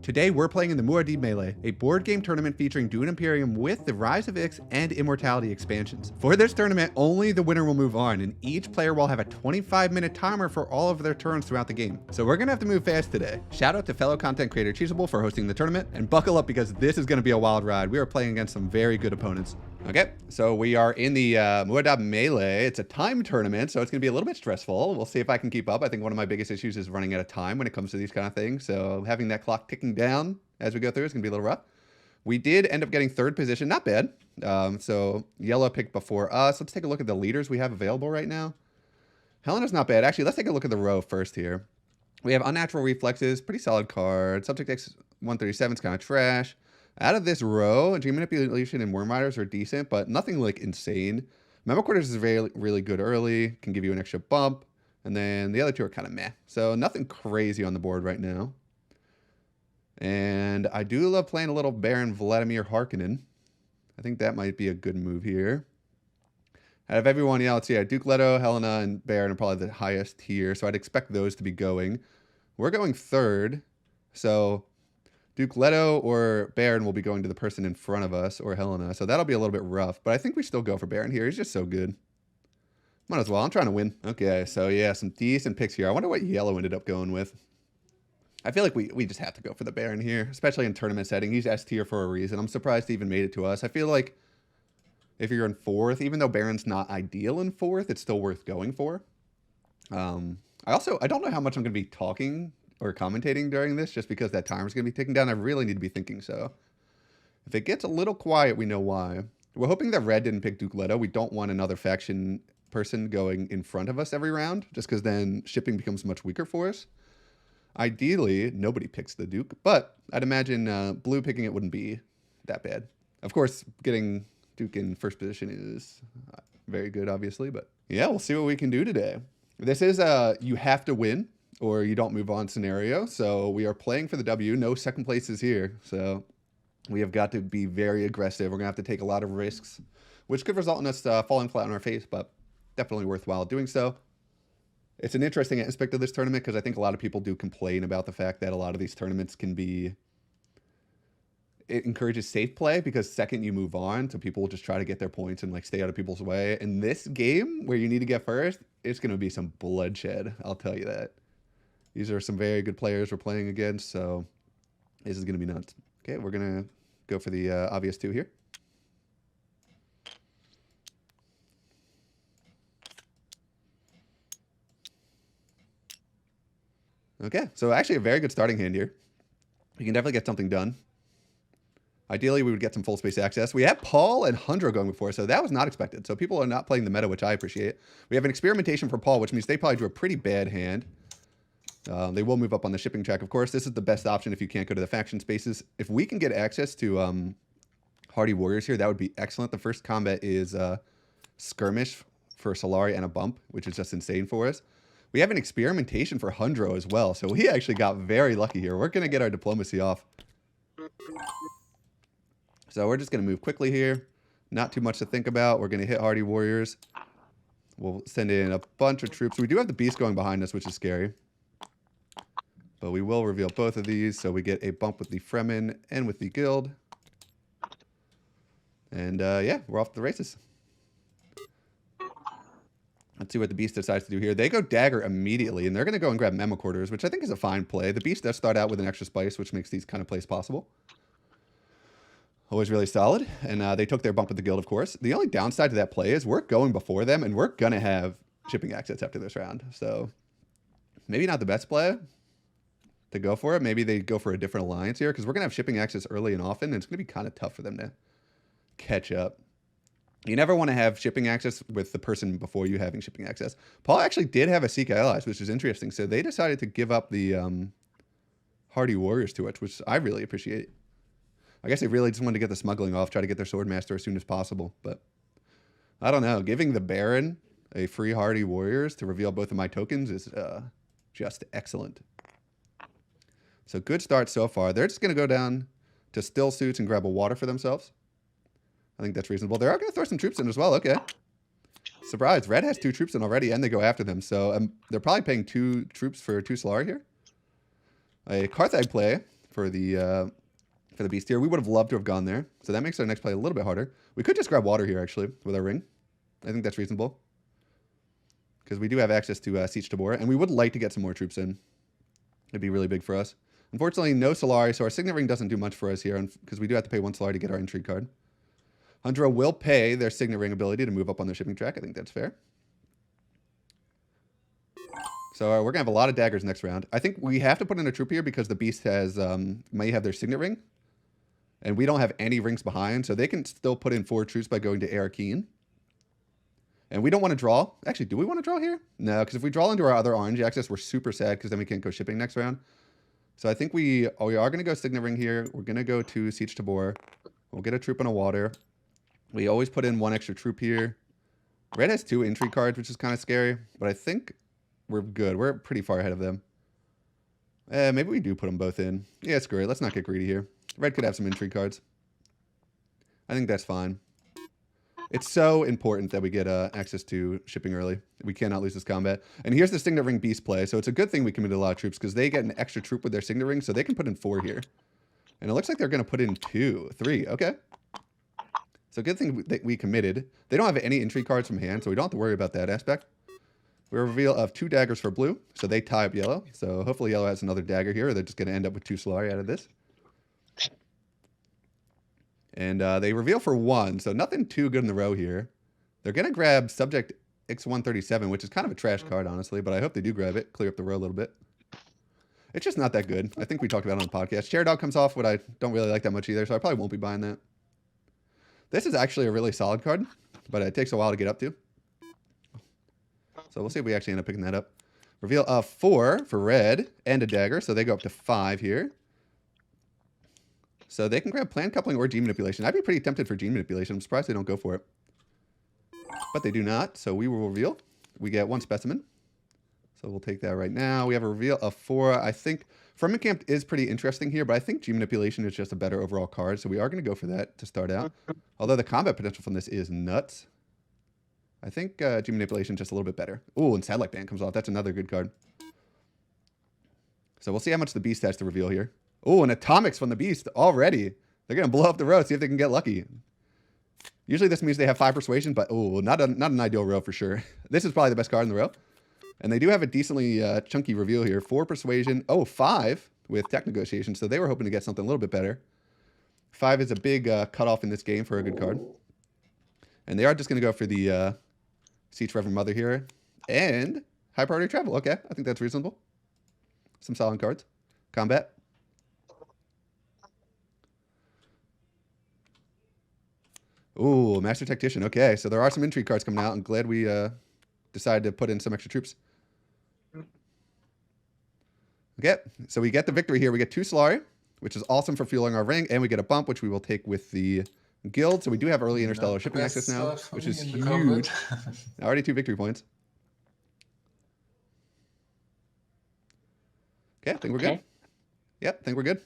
Today we're playing in the Muad'dib Melee, a board game tournament featuring Dune Imperium with the Rise of Ix and Immortality expansions. For this tournament, only the winner will move on, and each player will have a 25-minute timer for all of their turns throughout the game. So we're gonna have to move fast today. Shout out to fellow content creator Cheesable for hosting the tournament, and buckle up because this is gonna be a wild ride. We are playing against some very good opponents. Okay, so we are in the Muad'dib Melee. It's a time tournament, so it's gonna be a little bit stressful. We'll see if I can keep up. I think one of my biggest issues is running out of time when it comes to these kind of things, so having that clock ticking down as we go through is gonna be a little rough. We did end up getting third position, not bad. So yellow picked before us. Let's take a look at the leaders we have available right now. Helena's not bad. Actually, let's take a look at the row first here. We have Unnatural Reflexes, pretty solid card. Subject X 137 is kind of trash. Out of this row, Dream Manipulation and Worm Riders are decent, but nothing like insane. Memo Quarters is really good early, can give you an extra bump. And then the other two are kind of meh. So nothing crazy on the board right now. And I do love playing a little Baron Vladimir Harkonnen. I think that might be a good move here. Out of everyone else, yeah, Duke Leto, Helena, and Baron are probably the highest tier, so I'd expect those to be going. We're going third, so Duke Leto or Baron will be going to the person in front of us, or Helena, so that'll be a little bit rough, but I think we still go for Baron here. He's just so good. Might as well. I'm trying to win. Okay, so yeah, some decent picks here. I wonder what yellow ended up going with. I feel like we just have to go for the Baron here, especially in tournament setting. He's S tier for a reason. I'm surprised he even made it to us. I feel like if you're in fourth, even though Baron's not ideal in fourth, it's still worth going for. I don't know how much I'm going to be talking or commentating during this, just because that timer's going to be ticking down. I really need to be thinking so. If it gets a little quiet, we know why. We're hoping that red didn't pick Duke Leto. We don't want another faction person going in front of us every round, just because then shipping becomes much weaker for us. Ideally, nobody picks the Duke, but I'd imagine blue picking it wouldn't be that bad. Of course, getting Duke in first position is very good, obviously, but yeah, we'll see what we can do today. This is a you have to win or you don't move on scenario, so we are playing for the W. No second places here, so we have got to be very aggressive. We're going to have to take a lot of risks, which could result in us falling flat on our face, but definitely worthwhile doing so. It's an interesting aspect of this tournament because I think a lot of people do complain about the fact that a lot of these tournaments can be... It encourages safe play because second you move on, so people will just try to get their points and like stay out of people's way. In this game, where you need to get first, it's going to be some bloodshed. I'll tell you that. These are some very good players we're playing against, so this is going to be nuts. Okay, we're going to go for the obvious two here. Okay, so actually a very good starting hand here. You can definitely get something done. Ideally, we would get some full space access. We have Paul and Hundra going before, so that was not expected. So people are not playing the meta, which I appreciate. We have an experimentation for Paul, which means they probably drew a pretty bad hand. They will move up on the shipping track. Of course, this is the best option if you can't go to the faction spaces. If we can get access to Hardy Warriors here, that would be excellent. The first combat is Skirmish for Solari and a bump, which is just insane for us. We have an experimentation for Hundro as well, so we actually got very lucky here. We're going to get our diplomacy off. So we're just going to move quickly here. Not too much to think about. We're going to hit Hardy Warriors. We'll send in a bunch of troops. We do have the Beast going behind us, which is scary. But we will reveal both of these, so we get a bump with the Fremen and with the Guild. And yeah, we're off to the races. Let's see what the Beast decides to do here. They go Dagger immediately, and they're going to go and grab Memo Quarters, which I think is a fine play. The Beast does start out with an extra spice, which makes these kind of plays possible. Always really solid. And they took their bump with the Guild, of course. The only downside to that play is we're going before them, and we're going to have shipping access after this round. So maybe not the best play to go for it. Maybe they go for a different alliance here, because we're going to have shipping access early and often, and it's going to be kind of tough for them to catch up. You never want to have shipping access with the person before you having shipping access. Paul actually did have a Seek Allies, which is interesting. So they decided to give up the Hardy Warriors to it, which I really appreciate. I guess they really just wanted to get the smuggling off, try to get their Swordmaster as soon as possible. But I don't know. Giving the Baron a free Hardy Warriors to reveal both of my tokens is just excellent. So good start so far. They're just going to go down to Still Suits and grab a water for themselves. I think that's reasonable. They are going to throw some troops in as well. Okay. Surprise. Red has 2 troops in already, and they go after them. So they're probably paying 2 troops for 2 Solari here. A Carthag play for the beast here. We would have loved to have gone there. So that makes our next play a little bit harder. We could just grab water here, actually, with our ring. I think that's reasonable. Because we do have access to Siege Tabor, and we would like to get some more troops in. It'd be really big for us. Unfortunately, no Solari, so our Signet Ring doesn't do much for us here, because we do have to pay 1 Solari to get our Intrigue card. Hundra will pay their Signet Ring ability to move up on their shipping track. I think that's fair. So we're going to have a lot of daggers next round. I think we have to put in a troop here because the beast has may have their Signet Ring. And we don't have any rings behind, so they can still put in 4 troops by going to Arakeen. And we don't want to draw. Actually, do we want to draw here? No, because if we draw into our other orange access, we're super sad because then we can't go shipping next round. So I think we are going to go Signet Ring here. We're going to go to Siege Tabor. We'll get a troop on a water. We always put in 1 extra troop here. Red has 2 Intrigue cards, which is kind of scary. But I think we're good. We're pretty far ahead of them. Maybe we do put them both in. Yeah, screw it. Let's not get greedy here. Red could have some Intrigue cards. I think that's fine. It's so important that we get access to shipping early. We cannot lose this combat. And here's the Signet Ring Beast play. So it's a good thing we committed a lot of troops because they get an extra troop with their Signet Ring, so they can put in 4 here. And it looks like they're going to put in 3. Okay. So good thing that we committed. They don't have any Intrigue cards from hand, so we don't have to worry about that aspect. We reveal of 2 daggers for blue, so they tie up yellow. So hopefully yellow has another dagger here, or they're just going to end up with 2 Solari out of this. And they reveal for 1, so nothing too good in the row here. They're going to grab Subject X137, which is kind of a trash card, honestly, but I hope they do grab it, clear up the row a little bit. It's just not that good. I think we talked about it on the podcast. Chair Dog comes off, what I don't really like that much either, so I probably won't be buying that. This is actually a really solid card, but it takes a while to get up to. So we'll see if we actually end up picking that up. Reveal of 4 for red and a dagger, so they go up to 5 here. So they can grab Plan Coupling or Gene Manipulation. I'd be pretty tempted for Gene Manipulation. I'm surprised they don't go for it. But they do not, so we will reveal. We get 1 specimen. So we'll take that right now. We have a reveal of 4. I think Firmament is pretty interesting here, but I think Gene Manipulation is just a better overall card, so we are going to go for that to start out. Although the combat potential from this is nuts. I think Gene Manipulation is just a little bit better. Ooh, and Satellite Band comes off. That's another good card. So we'll see how much the Beast has to reveal here. Oh, and Atomics from the Beast already. They're going to blow up the row, see if they can get lucky. Usually this means they have 5 Persuasion, but oh, not an ideal row for sure. This is probably the best card in the row. And they do have a decently chunky reveal here. 4 Persuasion. Oh, 5 with Tech Negotiation. So they were hoping to get something a little bit better. 5 is a big cutoff in this game for a good card. And they are just going to go for the Siege Reverend Mother here. And High Priority Travel. Okay, I think that's reasonable. Some solid cards. Combat. Ooh, Master Tactician. Okay, so there are some Intrigue cards coming out. I'm glad we decided to put in some extra troops. Okay, so we get the victory here. We get 2 Solari, which is awesome for fueling our ring, and we get a bump, which we will take with the guild. So we do have early interstellar shipping access now, which is huge. Already 2 victory points. Okay, I think we're good. Yep, I think we're good.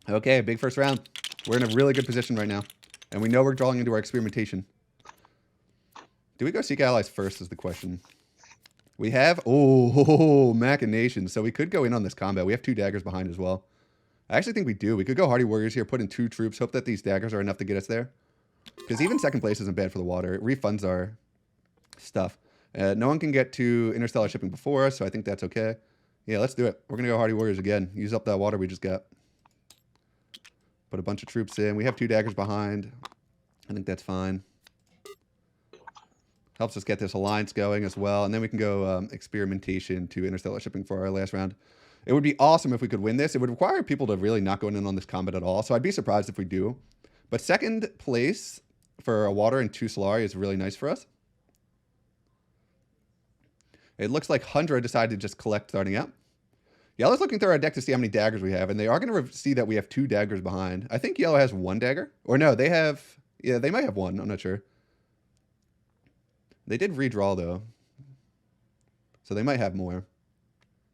Okay, big first round. We're in a really good position right now. And we know we're drawing into our experimentation. Do we go seek allies first is the question. We have, machinations. So we could go in on this combat. We have 2 daggers behind as well. I actually think we do. We could go Hardy Warriors here, put in 2 troops, hope that these daggers are enough to get us there. Because even second place isn't bad for the water. It refunds our stuff. No one can get to interstellar shipping before us, so I think that's okay. Yeah, let's do it. We're going to go Hardy Warriors again. Use up that water we just got. Put a bunch of troops in. We have 2 daggers behind. I think that's fine. Helps us get this alliance going as well. And then we can go experimentation to interstellar shipping for our last round. It would be awesome if we could win this. It would require people to really not go in on this combat at all. So I'd be surprised if we do. But second place for a water and 2 Solari is really nice for us. It looks like Hundra decided to just collect starting out. Yellow's looking through our deck to see how many daggers we have, and they are going to see that we have 2 daggers behind. I think Yellow has 1 dagger. Or no, they have... Yeah, they might have 1. I'm not sure. They did redraw, though. So they might have more.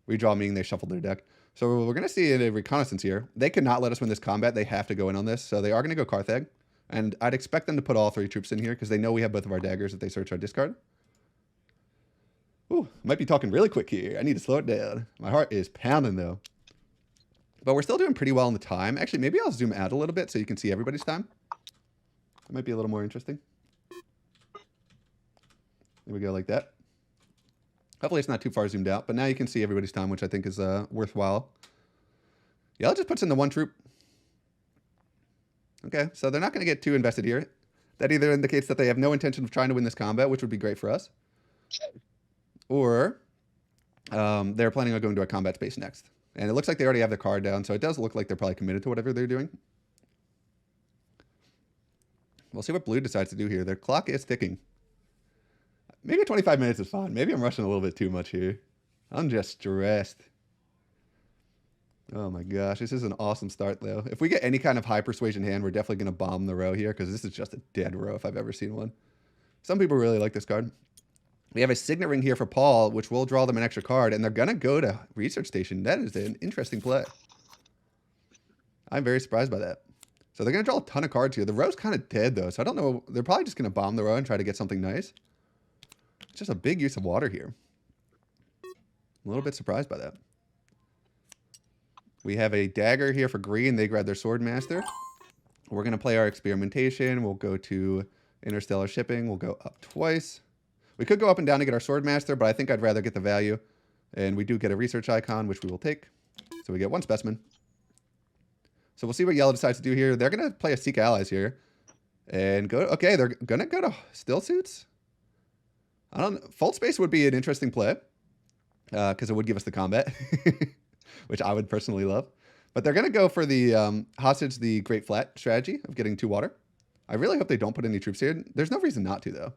Redraw meaning they shuffled their deck. So we're going to see a reconnaissance here. They could not let us win this combat. They have to go in on this. So they are going to go Carthag. And I'd expect them to put all 3 troops in here because they know we have both of our daggers if they search our discard. Ooh, might be talking really quick here. I need to slow it down. My heart is pounding, though. But we're still doing pretty well in the time. Actually, maybe I'll zoom out a little bit so you can see everybody's time. That might be a little more interesting. There we go, like that. Hopefully it's not too far zoomed out, but now you can see everybody's time, which I think is worthwhile. Yellow just puts in the 1 troop. Okay, so they're not going to get too invested here. That either indicates that they have no intention of trying to win this combat, which would be great for us, or they're planning on going to a combat space next. And it looks like they already have their card down, so it does look like they're probably committed to whatever they're doing. We'll see what blue decides to do here. Their clock is ticking. Maybe 25 minutes is fine. Maybe I'm rushing a little bit too much here. I'm just stressed. Oh my gosh, this is an awesome start, though. If we get any kind of high persuasion hand, we're definitely going to bomb the row here, because this is just a dead row if I've ever seen one. Some people really like this card. We have a Signet Ring here for Paul, which will draw them an extra card, and they're going to go to Research Station. That is an interesting play. I'm very surprised by that. So they're going to draw a ton of cards here. The row's kind of dead, though, so I don't know. They're probably just going to bomb the row and try to get something nice. It's just a big use of water here. I'm a little bit surprised by that. We have a dagger here for green. They grab their Sword Master. We're going to play our experimentation. We'll go to Interstellar Shipping. We'll go up twice. We could go up and down to get our Sword Master, but I think I'd rather get the value. And we do get a research icon, which we will take. So we get 1 specimen. So we'll see what yellow decides to do here. They're going to play a Seek Allies here. And go, okay, they're going to go to Still Suits. Fold Space would be an interesting play. Because it would give us the combat. Which I would personally love. But they're going to go for the hostage the Great Flat strategy of getting 2 water. I really hope they don't put any troops here. There's no reason not to, though.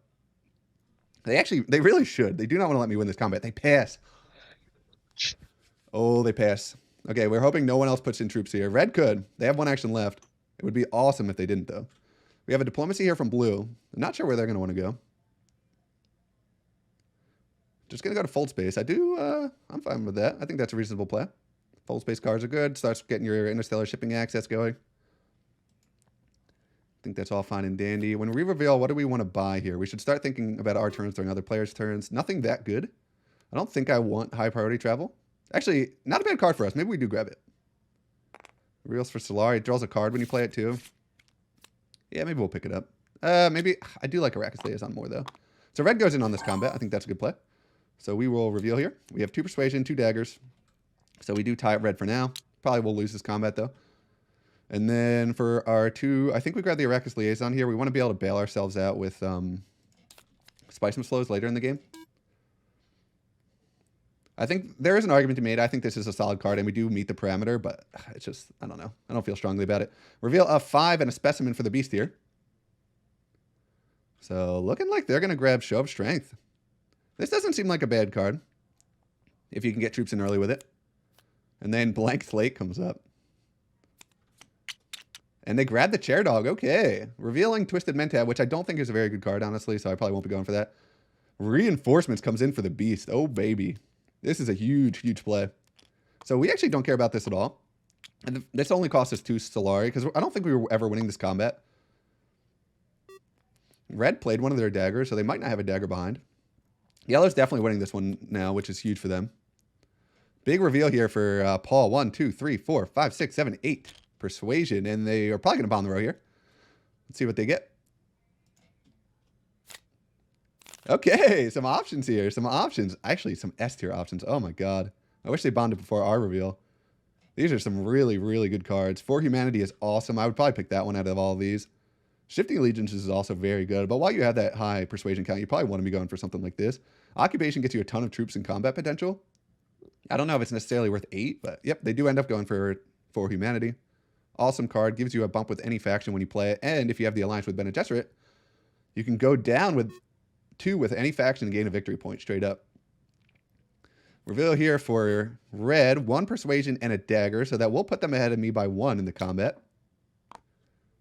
They really should. They do not want to let me win this combat. They pass. Oh, they pass. Okay, we're hoping no one else puts in troops here. Red could. They have 1 action left. It would be awesome if they didn't, though. We have a diplomacy here from blue. I'm not sure where they're going to want to go. Just going to go to Fold Space. I'm fine with that. I think that's a reasonable play. Fold Space cards are good. Starts getting your Interstellar Shipping access going. I think that's all fine and dandy. When we reveal, what do we want to buy here? We should start thinking about our turns during other players' turns. Nothing that good. I don't think I want high priority travel. Actually, not a bad card for us. Maybe we do grab it. Reels for Solari. It draws a card when you play it, too. Yeah, maybe we'll pick it up. Maybe. I do like Arrakis Liaison more, though. So red goes in on this combat. I think that's a good play. So we will reveal here. We have 2 Persuasion, 2 daggers. So we do tie up red for now. Probably will lose this combat, though. And then for our 2, I think we grab the Arrakis Liaison here. We want to be able to bail ourselves out with Spiceman Slows later in the game. I think there is an argument to be made. I think this is a solid card, and we do meet the parameter, but it's just, I don't know. I don't feel strongly about it. Reveal a 5 and a Specimen for the Beast here. So looking like they're going to grab Show of Strength. This doesn't seem like a bad card, if you can get troops in early with it. And then Blank Slate comes up. And they grab the Chair Dog. Okay. Revealing Twisted Mentat, which I don't think is a very good card, honestly, so I probably won't be going for that. Reinforcements comes in for the Beast. Oh, baby. This is a huge, huge play. So we actually don't care about this at all. And this only cost us 2 Solari, because I don't think we were ever winning this combat. Red played one of their daggers, so they might not have a dagger behind. Yellow's definitely winning this one now, which is huge for them. Big reveal here for Paul. 1, 2, 3, 4, 5, 6, 7, 8. Persuasion, and they are probably going to bomb the row here. Let's see what they get. Okay, some options here. Some options. Actually, some S-tier options. Oh my god. I wish they bombed it before our reveal. These are some really, really good cards. For Humanity is awesome. I would probably pick that one out of all of these. Shifting Allegiance is also very good, but while you have that high persuasion count, you probably want to be going for something like this. Occupation gets you a ton of troops and combat potential. I don't know if it's necessarily worth 8, but yep, they do end up going for Humanity. Awesome card. Gives you a bump with any faction when you play it, and if you have the alliance with Bene Gesserit, you can go down with 2 with any faction and gain a victory point straight up. Reveal here for red, 1 persuasion and a dagger, so that will put them ahead of me by 1 in the combat,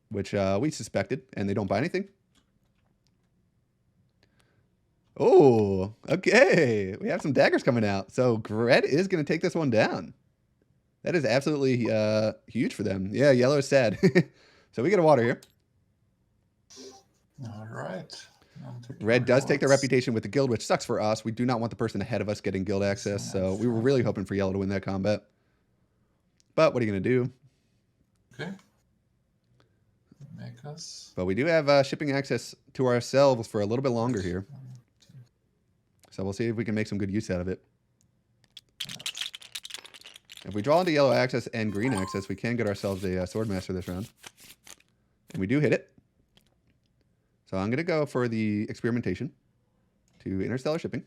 which we suspected, and they don't buy anything. Oh, okay. We have some daggers coming out. So red is going to take this one down. That is absolutely huge for them. Yeah, yellow is sad. So we get a water here. All right. Red does take their reputation with the guild, which sucks for us. We do not want the person ahead of us getting guild access, so we were really hoping for yellow to win that combat. But what are you going to do? Okay. Make us. But we do have shipping access to ourselves for a little bit longer here. So we'll see if we can make some good use out of it. If we draw into yellow access and green access, we can get ourselves a Swordmaster this round. And we do hit it. So I'm going to go for the experimentation to interstellar shipping.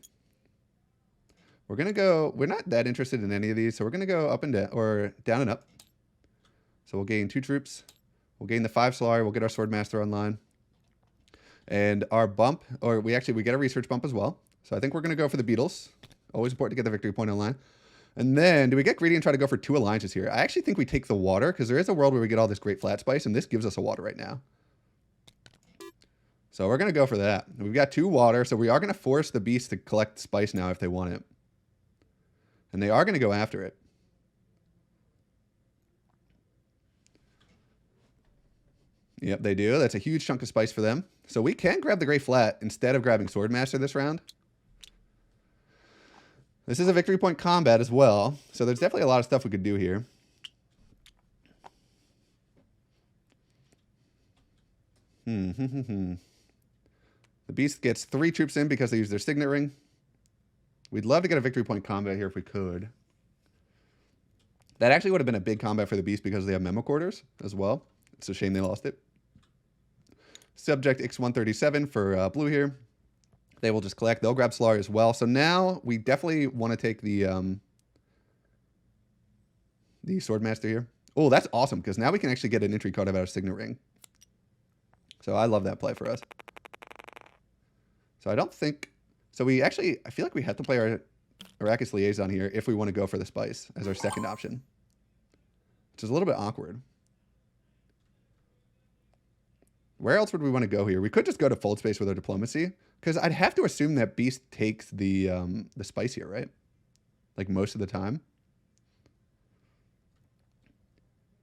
We're going to go, we're not that interested in any of these, so we're going to go up and down, or down and up. So we'll gain 2 troops. We'll gain the 5 Solari. We'll get our Swordmaster online. And our bump, or we get a research bump as well. So I think we're going to go for the Beetles. Always important to get the victory point online. And then, do we get greedy and try to go for 2 alliances here? I actually think we take the water, because there is a world where we get all this great flat spice, and this gives us a water right now. So we're going to go for that. We've got 2 water, so we are going to force the beast to collect spice now if they want it. And they are going to go after it. Yep, they do. That's a huge chunk of spice for them. So we can grab the Great Flat instead of grabbing Swordmaster this round. This is a victory point combat as well. So there's definitely a lot of stuff we could do here. The beast gets 3 troops in because they use their signet ring. We'd love to get a victory point combat here if we could. That actually would have been a big combat for the beast because they have memo quarters as well. It's a shame they lost it. Subject X137 for blue here. They will just collect. They'll grab Solari as well. So now we definitely want to take the Swordmaster here. Oh, that's awesome because now we can actually get an entry card out of Signet Ring. So I love that play for us. So I don't think... So we actually... I feel like we have to play our Arrakis Liaison here if we want to go for the Spice as our second option. Which is a little bit awkward. Where else would we want to go here? We could just go to Fold Space with our Diplomacy. Because I'd have to assume that Beast takes the Spice here, right? Like most of the time.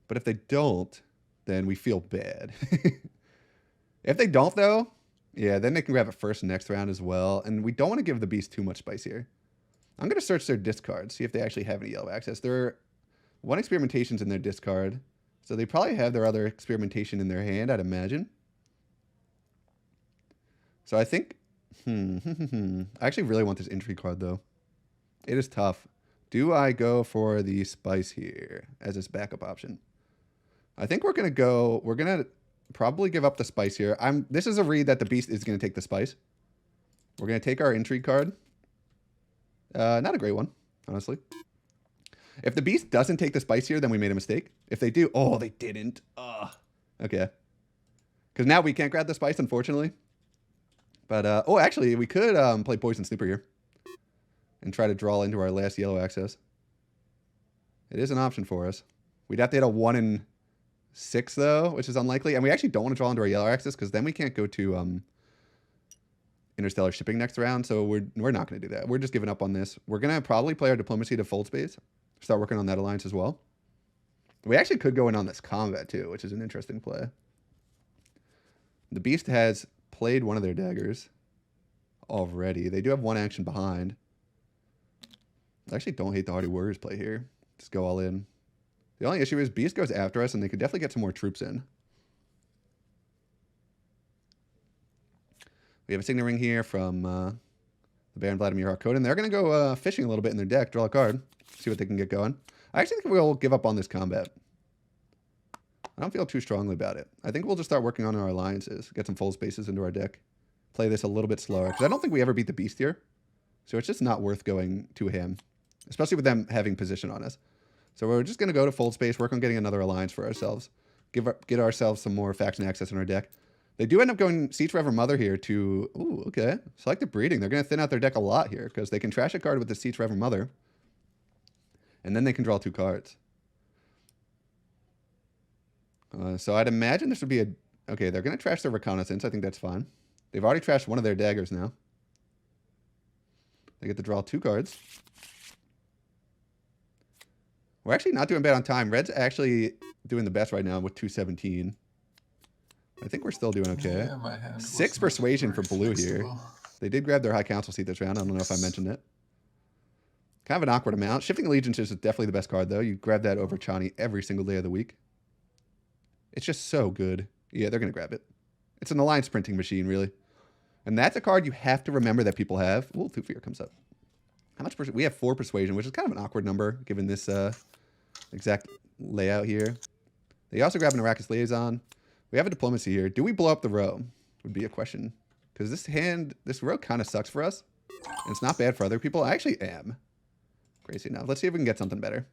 But if they don't, then we feel bad. If they don't, though, yeah, then they can grab it first next round as well. And we don't want to give the Beast too much spice here. I'm going to search their discard, see if they actually have any yellow access. There are 1 experimentation's in their discard. So they probably have their other experimentation in their hand, I'd imagine. So I think... I actually really want this entry card, though. It is tough. Do I go for the spice here as its backup option? I think we're going to go... We're going to probably give up the spice here. This is a read that the beast is going to take the spice. We're going to take our intrigue card. Not a great one, honestly. If the beast doesn't take the spice here, then we made a mistake. If they do... Oh, they didn't. Okay. Because now we can't grab the spice, unfortunately. But, oh, actually, we could play Poison Snooper here. And try to draw into our last yellow access. It is an option for us. We'd have to hit a 1 in 6, though, which is unlikely. And we actually don't want to draw into our yellow access, because then we can't go to interstellar shipping next round. So we're not going to do that. We're just giving up on this. We're going to probably play our Diplomacy to Fold Space. Start working on that alliance as well. We actually could go in on this combat, too, which is an interesting play. The Beast has played one of their daggers already. They do have 1 action behind. I actually don't hate the Hardy Warriors play here. Just go all in. The only issue is Beast goes after us, and they could definitely get some more troops in. We have a Signet Ring here from the Baron Vladimir Harkonnen. They're going to go fishing a little bit in their deck, draw a card, see what they can get going. I actually think we'll give up on this combat. I don't feel too strongly about it. I think we'll just start working on our alliances, get some full spaces into our deck, play this a little bit slower, because I don't think we ever beat the Beast here. So it's just not worth going to him, especially with them having position on us. So we're just going to go to Fold Space, work on getting another alliance for ourselves, get ourselves some more faction access in our deck. They do end up going Siege Rever Mother here to... Ooh, okay. Selective Breeding. They're going to thin out their deck a lot here, because they can trash a card with the Siege Rever Mother, and then they can draw 2 cards. So I'd imagine this would be a... Okay, they're going to trash their Reconnaissance. I think that's fine. They've already trashed one of their daggers now. They get to draw 2 cards. We're actually not doing bad on time. Red's actually doing the best right now with 217. I think we're still doing okay. Yeah, 6 Persuasion for blue here. They did grab their High Council seat this round. I don't know if I mentioned it. Kind of an awkward amount. Shifting Allegiances is definitely the best card, though. You grab that over Chani every single day of the week. It's just so good. Yeah, they're going to grab it. It's an alliance printing machine, really. And that's a card you have to remember that people have. Ooh, Thufir comes up. How much? We have 4 Persuasion, which is kind of an awkward number, given this exact layout here. They also grab an Arrakis Liaison. We have a Diplomacy here. Do we blow up the row? Would be a question. Because this row kind of sucks for us. And it's not bad for other people. I actually am. Crazy enough. Let's see if we can get something better.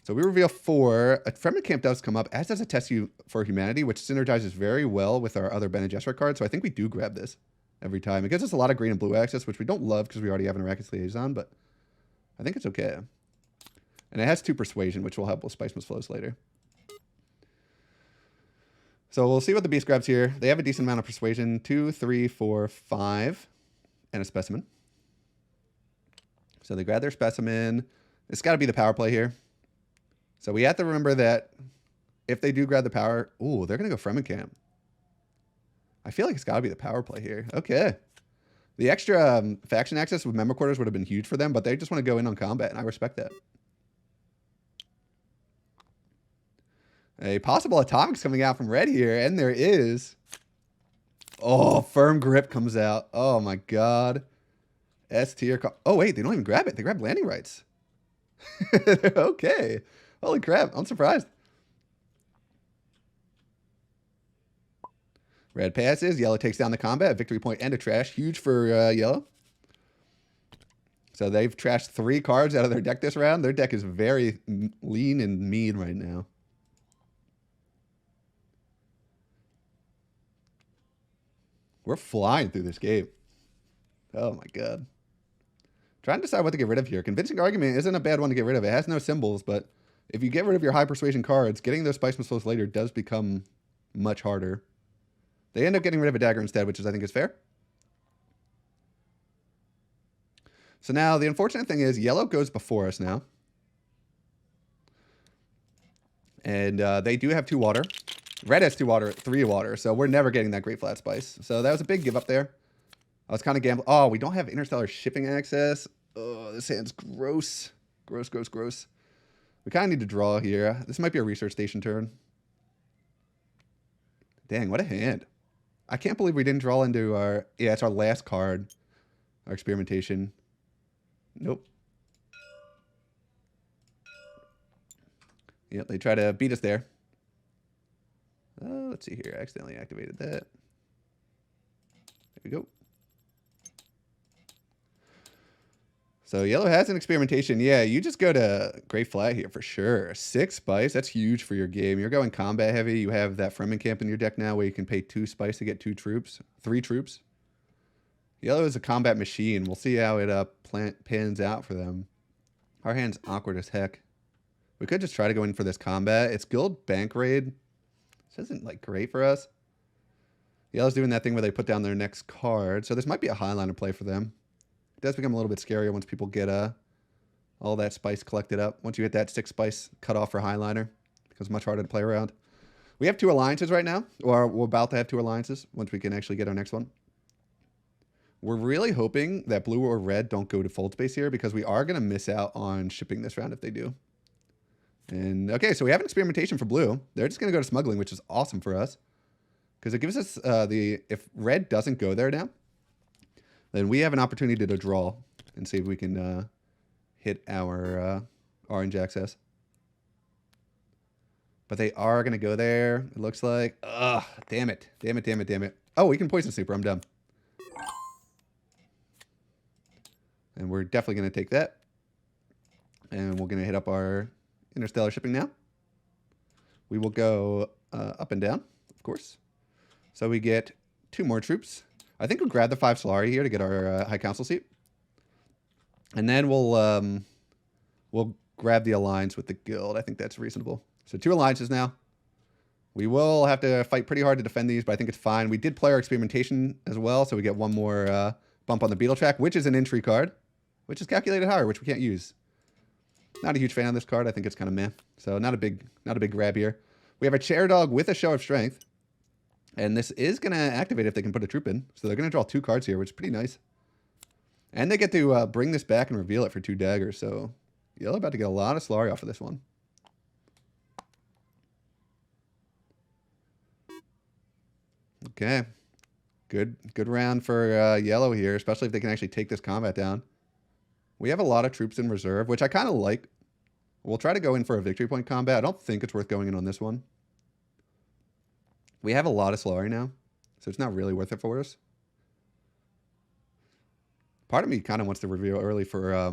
So we reveal 4. A Fremen Camp does come up, as does a Test You for Humanity, which synergizes very well with our other Bene Gesserit cards. So I think we do grab this every time. It gives us a lot of green and blue access, which we don't love because we already have an Arrakis Liaison, but I think it's okay. And it has 2 Persuasion, which will help with Spice Must Flows later. So we'll see what the beast grabs here. They have a decent amount of Persuasion. 2, 3, 4, 5, and a Specimen. So they grab their Specimen. It's got to be the power play here. So we have to remember that if they do grab the power... Ooh, they're going to go Fremen Camp. I feel like it's got to be the power play here. Okay. The extra faction access with Member Quarters would have been huge for them, but they just want to go in on combat, and I respect that. A possible Atomics coming out from red here, and there is. Oh, Firm Grip comes out. Oh, my God. S tier. Oh, wait, they don't even grab it. They grab landing rights. Okay. Holy crap. I'm surprised. Red passes. Yellow takes down the combat. Victory point and a trash. Huge for yellow. So they've trashed 3 cards out of their deck this round. Their deck is very lean and mean right now. We're flying through this game. Oh, my God. Trying to decide what to get rid of here. Convincing Argument isn't a bad one to get rid of. It has no symbols, but if you get rid of your high persuasion cards, getting those Spice Must Flows later does become much harder. They end up getting rid of a dagger instead, which I think is fair. So now the unfortunate thing is yellow goes before us now. And they do have 2 water. Red has 2 water, 3 water, so we're never getting that Great Flat Spice. So that was a big give up there. I was kind of gambling. Oh, we don't have interstellar shipping access. Oh, this hand's gross. Gross, gross, gross. We kind of need to draw here. This might be a research station turn. Dang, what a hand. I can't believe we didn't draw into our... Yeah, it's our last card. Our experimentation. Nope. Yep, they try to beat us there. Let's see here. I accidentally activated that. There we go. So yellow has an experimentation. Yeah, you just go to Great Flat here for sure. 6 spice. That's huge for your game. You're going combat heavy. You have that Fremen Camp in your deck now where you can pay 2 spice to get 2 troops. 3 troops. Yellow is a combat machine. We'll see how it pans out for them. Our hand's awkward as heck. We could just try to go in for this combat. It's Guild Bank Raid. This isn't like great for us. Yellow's doing that thing where they put down their next card. So this might be a Highliner play for them. It does become a little bit scarier once people get all that spice collected up. Once you hit that 6 spice cut off for Highliner, it becomes much harder to play around. We have 2 alliances right now, or we're about to have 2 alliances once we can actually get our next one. We're really hoping that blue or red don't go to fold space here because we are going to miss out on shipping this round if they do. And okay, so we have an experimentation for blue. They're just going to go to smuggling, which is awesome for us because it gives us if red doesn't go there now, then we have an opportunity to draw and see if we can hit our orange access. But they are going to go there, it looks like. Ugh, damn it. Damn it, damn it, damn it. Oh, we can poison super. I'm dumb. And we're definitely going to take that. And we're going to hit up our interstellar shipping now. We will go up and down, of course. So we get 2 more troops. I think we'll grab the 5 Solari here to get our High Council seat. And then we'll grab the alliance with the guild. I think that's reasonable. So 2 alliances now. We will have to fight pretty hard to defend these, but I think it's fine. We did play our experimentation as well, so we get 1 more bump on the beetle track, which is an entry card, which is calculated higher, which we can't use. Not a huge fan of this card. I think it's kind of meh. So not a big grab here. We have a chair dog with a show of strength. And this is going to activate if they can put a troop in. So they're going to draw 2 cards here, which is pretty nice. And they get to bring this back and reveal it for 2 daggers. So yellow about to get a lot of Solari off of this one. Okay. Good round for yellow here, especially if they can actually take this combat down. We have a lot of troops in reserve, which I kind of like. We'll try to go in for a victory point combat. I don't think it's worth going in on this one. We have a lot of Solari now, so it's not really worth it for us. Part of me kind of wants to reveal early for,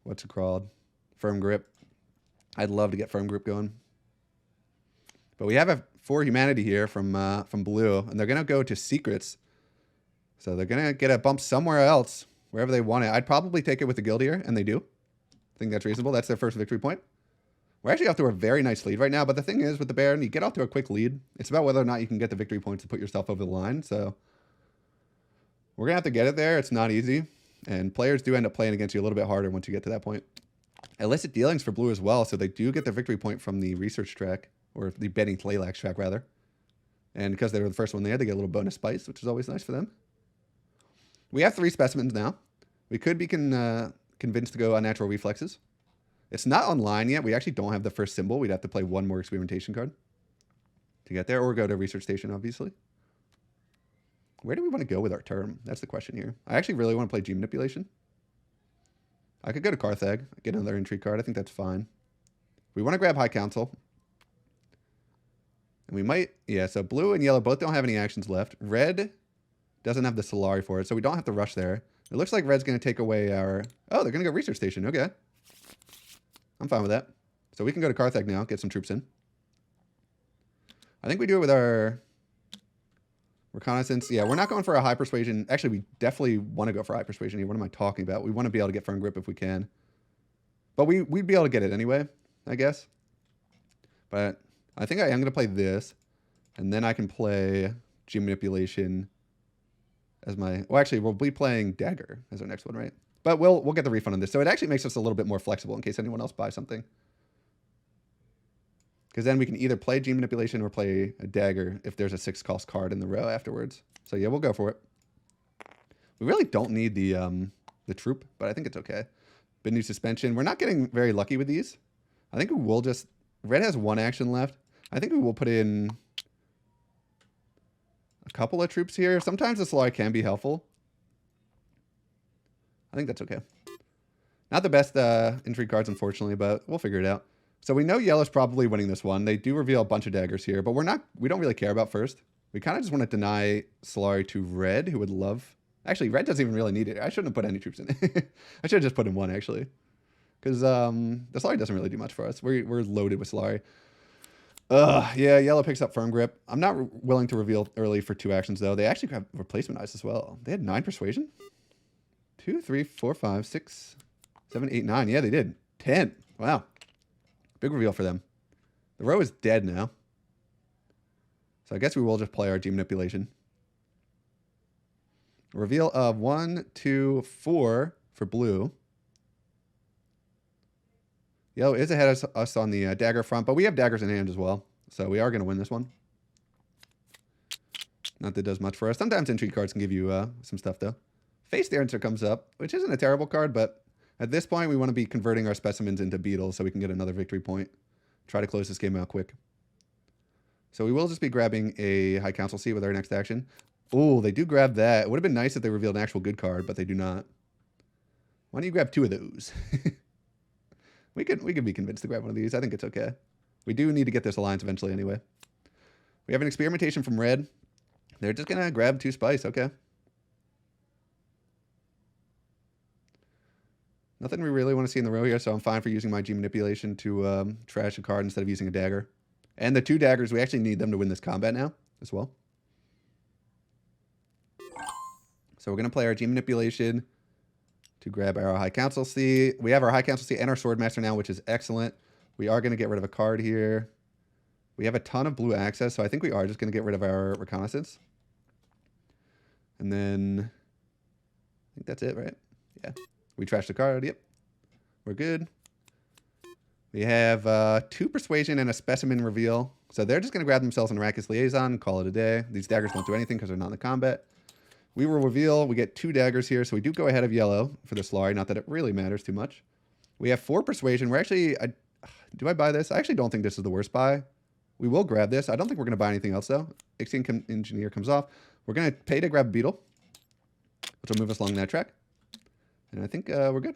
what's it called? Firm Grip. I'd love to get Firm Grip going. But we have a 4 humanity here from blue, and they're going to go to secrets. So they're going to get a bump somewhere else, wherever they want it. I'd probably take it with the guild here, and they do. I think that's reasonable. That's their first victory point. We're actually off to a very nice lead right now, but the thing is, with the Baron, you get off to a quick lead. It's about whether or not you can get the victory points to put yourself over the line, so we're going to have to get it there. It's not easy, and players do end up playing against you a little bit harder once you get to that point. Illicit dealings for blue as well, so they do get their victory point from the research track, or the Benny Tlaylax track, rather. And because they were the first one there, they get a little bonus spice, which is always nice for them. We have 3 specimens now. We could be convinced to go unnatural reflexes. It's not online yet. We actually don't have the first symbol. We'd have to play 1 more experimentation card to get there, or go to research station, obviously. Where do we want to go with our term? That's the question here. I actually really want to play G Manipulation. I could go to Carthag, get another intrigue card. I think that's fine. We want to grab High Council. And we might, yeah, so blue and yellow both don't have any actions left. Red doesn't have the Solari for it, so we don't have to rush there. It looks like red's going to take away our... Oh, they're going to go research station. Okay. I'm fine with that. So we can go to Carthag now, get some troops in. I think we do it with our reconnaissance. Yeah, we're not going for a high persuasion. Actually, we definitely want to go for high persuasion here. What am I talking about? We want to be able to get firm grip if we can. But we'd be able to get it anyway, I guess. But I think I am going to play this. And then I can play G Manipulation as my... Well, actually, we'll be playing Dagger as our next one, right? But we'll get the refund on this. So it actually makes us a little bit more flexible in case anyone else buys something. Because then we can either play G Manipulation or play a Dagger if there's a 6-cost card in the row afterwards. So yeah, we'll go for it. We really don't need the troop, but I think it's okay. Bid new suspension. We're not getting very lucky with these. I think we will just... Red has 1 action left. I think we will put in a couple of troops here. Sometimes the Solari can be helpful. I think that's okay. Not the best intrigue cards, unfortunately, but we'll figure it out. So we know yellow's probably winning this one. They do reveal a bunch of daggers here, but we don't really care about first. We kind of just want to deny Solari to red, who would love... Actually, red doesn't even really need it. I shouldn't have put any troops in it. I should have just put in 1, actually. Because the Solari doesn't really do much for us. We're loaded with Solari. Yeah, yellow picks up firm grip. I'm not willing to reveal early for 2 actions, though. They actually have replacement eyes as well. They had 9 persuasion? 2, 3, 4, 5, 6, 7, 8, 9. Yeah, they did. 10. Wow. Big reveal for them. The row is dead now. So I guess we will just play our G Manipulation. Reveal of 1, 2, 4 for blue. Yellow is ahead of us on the dagger front, but we have daggers in hand as well. So we are going to win this one. Not that it does much for us. Sometimes intrigue cards can give you some stuff, though. Face Dancer comes up, which isn't a terrible card, but at this point, we want to be converting our specimens into beetles so we can get another victory point. Try to close this game out quick. So we will just be grabbing a High Council seat with our next action. Oh, they do grab that. It would have been nice if they revealed an actual good card, but they do not. Why don't you grab 2 of those? We could be convinced to grab one of these. I think it's okay. We do need to get this alliance eventually anyway. We have an experimentation from red. They're just going to grab 2 spice. Okay. Nothing we really want to see in the row here, so I'm fine for using my G Manipulation to trash a card instead of using a dagger. And the 2 daggers, we actually need them to win this combat now as well. So we're going to play our G Manipulation to grab our High Council seat. We have our High Council seat and our Swordmaster now, which is excellent. We are going to get rid of a card here. We have a ton of blue access, so I think we are just going to get rid of our Reconnaissance. And then I think that's it, right? Yeah. We trashed the card. Yep. We're good. We have 2 Persuasion and a Specimen Reveal. So they're just going to grab themselves an Arrakis Liaison and call it a day. These daggers won't do anything because they're not in the combat. We will reveal, we get 2 daggers here, so we do go ahead of yellow for the Solari, not that it really matters too much. We have 4 persuasion. We're actually, do I buy this? I actually don't think this is the worst buy. We will grab this. I don't think we're going to buy anything else, though. Ixion Engineer comes off. We're going to pay to grab Beetle, which will move us along that track. And I think we're good.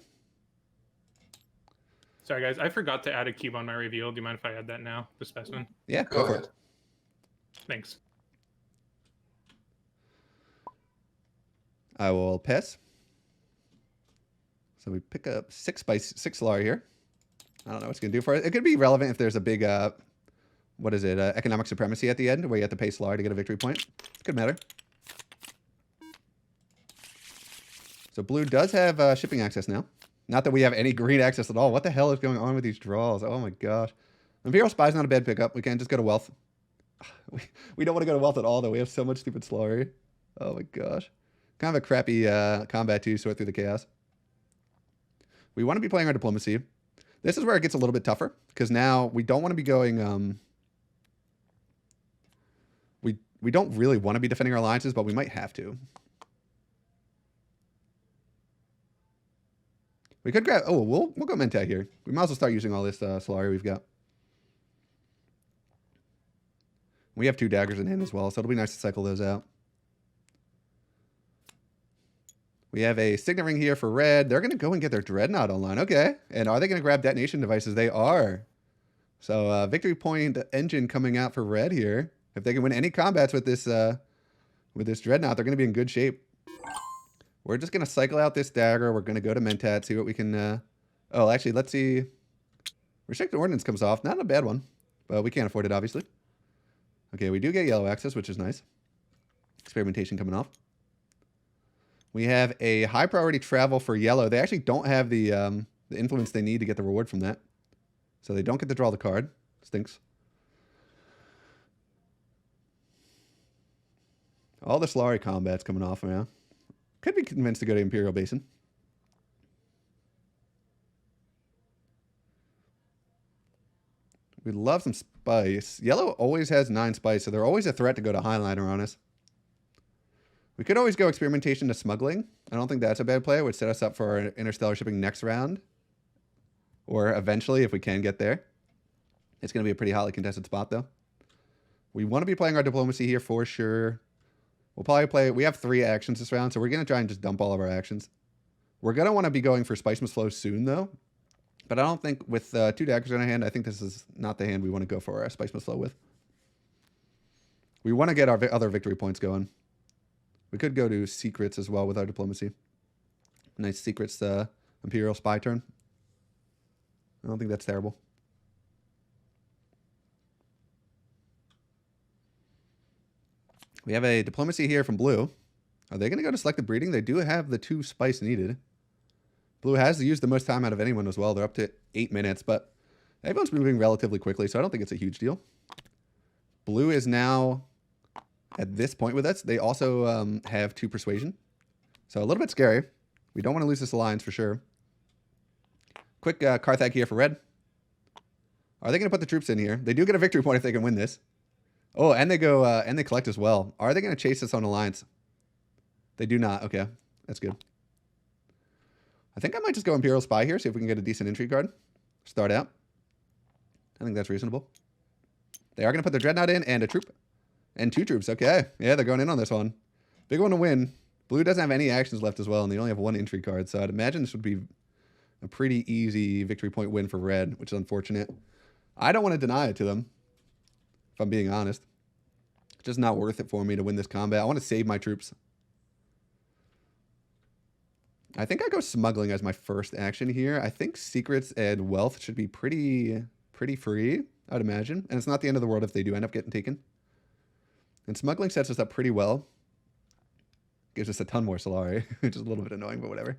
Sorry, guys. I forgot to add a cube on my reveal. Do you mind if I add that now, the specimen? Yeah, go for it. Thanks. I will pass. So we pick up 6 Solari here. I don't know what it's going to do for it. It could be relevant if there's a big, what is it, economic supremacy at the end, where you have to pay Solari to get a victory point. It could matter. So blue does have shipping access now. Not that we have any green access at all. What the hell is going on with these draws? Oh my gosh. Imperial Spy's not a bad pickup. We can't just go to wealth. We don't want to go to wealth at all, though. We have so much stupid Solari. Oh my gosh. Kind of a crappy combat to sort through the chaos. We want to be playing our diplomacy. This is where it gets a little bit tougher, because now we don't want to be going... We don't really want to be defending our alliances, but we might have to. We could grab... Oh, we'll go Mentat here. We might as well start using all this Solari we've got. We have 2 daggers in hand as well, so it'll be nice to cycle those out. We have a Signet Ring here for red. They're going to go and get their Dreadnought online. Okay. And are they going to grab detonation devices? They are. So victory point engine coming out for red here. If they can win any combats with this Dreadnought, they're going to be in good shape. We're just going to cycle out this dagger. We're going to go to Mentat, see what we can... Oh, actually, let's see. Restricted Ordnance comes off. Not a bad one, but we can't afford it, obviously. Okay, we do get yellow access, which is nice. Experimentation coming off. We have a high priority travel for yellow. They actually don't have the influence they need to get the reward from that. So they don't get to draw the card. Stinks. All the Solari combat's coming off now. Could be convinced to go to Imperial Basin. We'd love some spice. Yellow always has 9 spice, so they're always a threat to go to Highliner on us. We could always go experimentation to smuggling. I don't think that's a bad play. It would set us up for our interstellar shipping next round. Or eventually, if we can get there. It's going to be a pretty hotly contested spot, though. We want to be playing our diplomacy here for sure. We'll probably play... We have 3 actions this round, so we're going to try and just dump all of our actions. We're going to want to be going for Spice Must Flow soon, though. But I don't think with 2 daggers in our hand, I think this is not the hand we want to go for our Spice Must Flow with. We want to get our other victory points going. We could go to secrets as well with our diplomacy. Nice secrets Imperial Spy turn. I don't think that's terrible. We have a diplomacy here from blue. Are they going to go to selective breeding? They do have the 2 spice needed. Blue has used the most time out of anyone as well. They're up to 8 minutes, but everyone's moving relatively quickly, so I don't think it's a huge deal. Blue is now at this point with us. They also have 2 persuasion, so a little bit scary. We don't want to lose this alliance for sure. Quick Carthag here for red. Are they going to put the troops in here? They do get a victory point if they can win this. Oh, and they go and they collect as well. Are they going to chase us on alliance? They do not. Okay, that's good. I think I might just go Imperial Spy here, see if we can get a decent intrigue card. Start out. I think that's reasonable. They are going to put their Dreadnought in and a troop. And 2 troops. Okay. Yeah, they're going in on this one. Big one to win. Blue doesn't have any actions left as well, and they only have 1 intrigue card, so I'd imagine this would be a pretty easy victory point win for red, which is unfortunate. I don't want to deny it to them, if I'm being honest. It's just not worth it for me to win this combat. I want to save my troops. I think I go smuggling as my first action here. I think secrets and wealth should be pretty free, I'd imagine. And it's not the end of the world if they do end up getting taken. And smuggling sets us up pretty well. Gives us a ton more Solari, which is a little bit annoying, but whatever.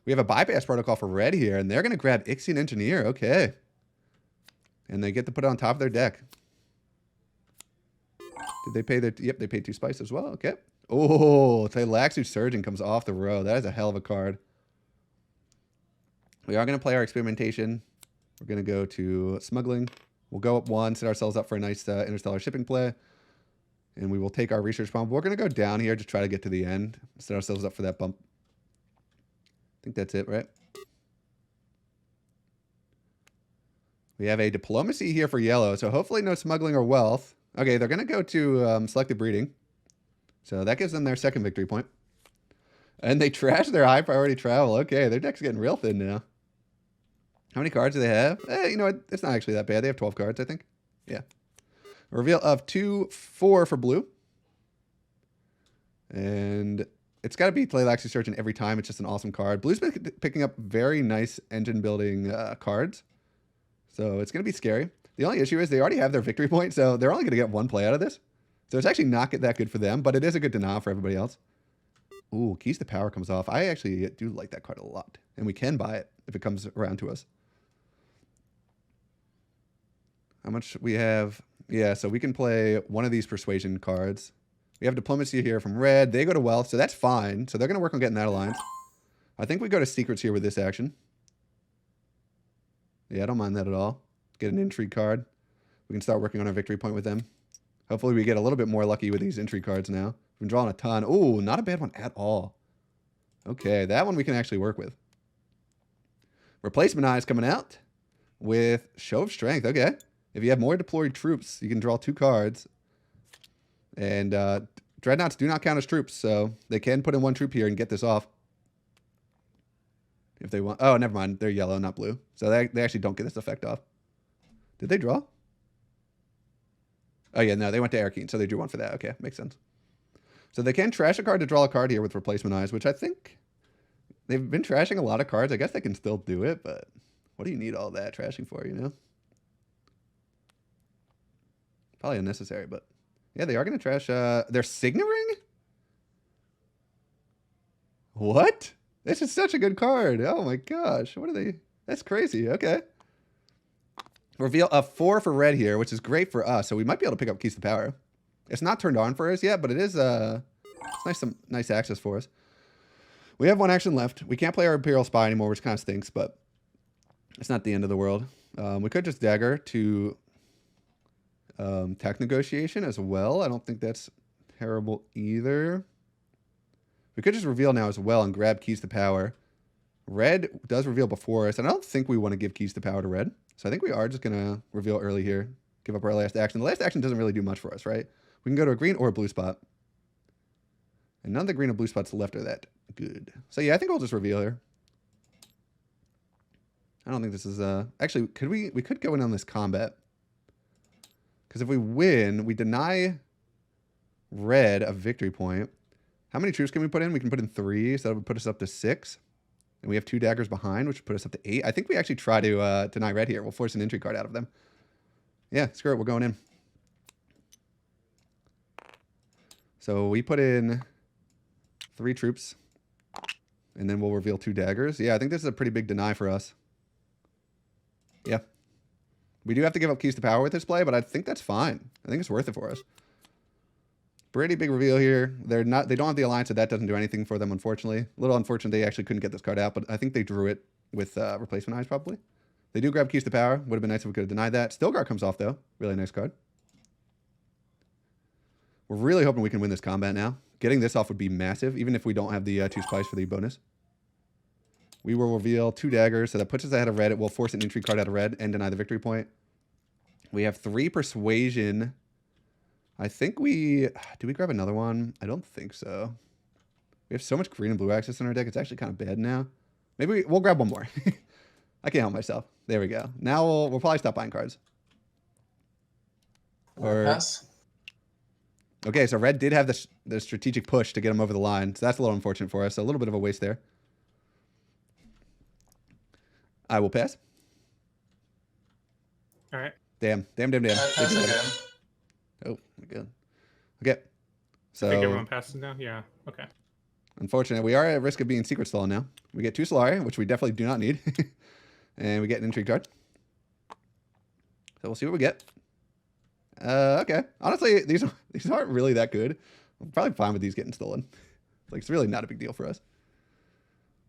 We have a bypass protocol for red here, and they're going to grab Ixion Engineer. Okay. And they get to put it on top of their deck. Did they pay their... Yep, they paid 2 spice as well. Okay. Oh, Thylaxu Surgeon comes off the row. That is a hell of a card. We are going to play our experimentation. We're going to go to smuggling. We'll go up 1, set ourselves up for a nice interstellar shipping play. And we will take our research bump. We're going to go down here to try to get to the end. Set ourselves up for that bump. I think that's it, right? We have a diplomacy here for yellow, so hopefully no smuggling or wealth. Okay, they're going to go to selective breeding. So that gives them their second victory point. And they trash their high priority travel. Okay, their deck's getting real thin now. How many cards do they have? You know what? It's not actually that bad. They have 12 cards, I think. Yeah. A reveal of 2-4 for blue. And it's got to be Tleilaxi Surgeon every time. It's just an awesome card. Blue's been picking up very nice engine building cards. So it's going to be scary. The only issue is they already have their victory point, so they're only going to get one play out of this. So it's actually not that good for them, but it is a good denial for everybody else. Ooh, Keys to Power comes off. I actually do like that card a lot. And we can buy it if it comes around to us. How much we have? Yeah, so we can play one of these persuasion cards. We have diplomacy here from red. They go to wealth, so that's fine. So they're going to work on getting that alliance. I think we go to secrets here with this action. Yeah, I don't mind that at all. Get an intrigue card. We can start working on our victory point with them. Hopefully we get a little bit more lucky with these intrigue cards now. We've been drawing a ton. Ooh, not a bad one at all. Okay, that one we can actually work with. Replacement Eyes coming out with Show of Strength. Okay. If you have more deployed troops, you can draw 2 cards. And Dreadnoughts do not count as troops, so they can put in 1 troop here and get this off. If they want. Oh, never mind. They're yellow, not blue. So they actually don't get this effect off. Did they draw? Oh, yeah, no, they went to Airkeen, so they drew 1 for that. Okay, makes sense. So they can trash a card to draw a card here with Replacement Eyes, which I think they've been trashing a lot of cards. I guess they can still do it, but what do you need all that trashing for, you know? Probably unnecessary, but yeah, they are going to trash. They're signaling? What? This is such a good card. Oh my gosh. What are they? That's crazy. Okay. Reveal a 4 for red here, which is great for us. So we might be able to pick up Keys to Power. It's not turned on for us yet, but it is it's nice, some nice access for us. We have 1 action left. We can't play our Imperial Spy anymore, which kind of stinks, but it's not the end of the world. We could just dagger to tech negotiation as well. I don't think that's terrible either. We could just reveal now as well and grab Keys to Power. Red does reveal before us, and I don't think we want to give Keys to Power to red. So I think we are just going to reveal early here. Give up our last action. The last action doesn't really do much for us, right? We can go to a green or a blue spot. And none of the green or blue spots left are that good. So yeah, I think we'll just reveal here. I don't think this is... Actually, we could go in on this combat. Because if we win, we deny red a victory point. How many troops can we put in? We can put in 3, so that would put us up to 6. And we have 2 daggers behind, which would put us up to 8. I think we actually try to deny red here. We'll force an entry card out of them. Yeah, screw it. We're going in. So we put in 3 troops. And then we'll reveal 2 daggers. Yeah, I think this is a pretty big deny for us. Yeah. We do have to give up Keys to Power with this play, but I think that's fine. I think it's worth it for us. Pretty big reveal here. They don't have the alliance, so that doesn't do anything for them, unfortunately. A little unfortunate they actually couldn't get this card out, but I think they drew it with Replacement Eyes, probably. They do grab Keys to Power. Would have been nice if we could have denied that. Stilgar comes off, though. Really nice card. We're really hoping we can win this combat now. Getting this off would be massive, even if we don't have the 2 spies for the bonus. We will reveal 2 daggers, so that puts us ahead of red. It will force an intrigue card out of red and deny the victory point. We have 3 persuasion. I think do we grab another one? I don't think so. We have so much green and blue access in our deck. It's actually kind of bad now. Maybe we'll grab one more. I can't help myself. There we go. Now we'll probably stop buying cards. Or Pass. Okay, so red did have the strategic push to get him over the line. So that's a little unfortunate for us. So a little bit of a waste there. I will pass. All right. Damn. Pass again. Oh, my God. Okay. So, I think everyone passes now? Yeah. Okay. unfortunately, we are at risk of being secret stolen now. We get 2 Solari, which we definitely do not need. And we get an intrigue card. So we'll see what we get. Okay. Honestly, these aren't really that good. I'm probably fine with these getting stolen. Like, it's really not a big deal for us.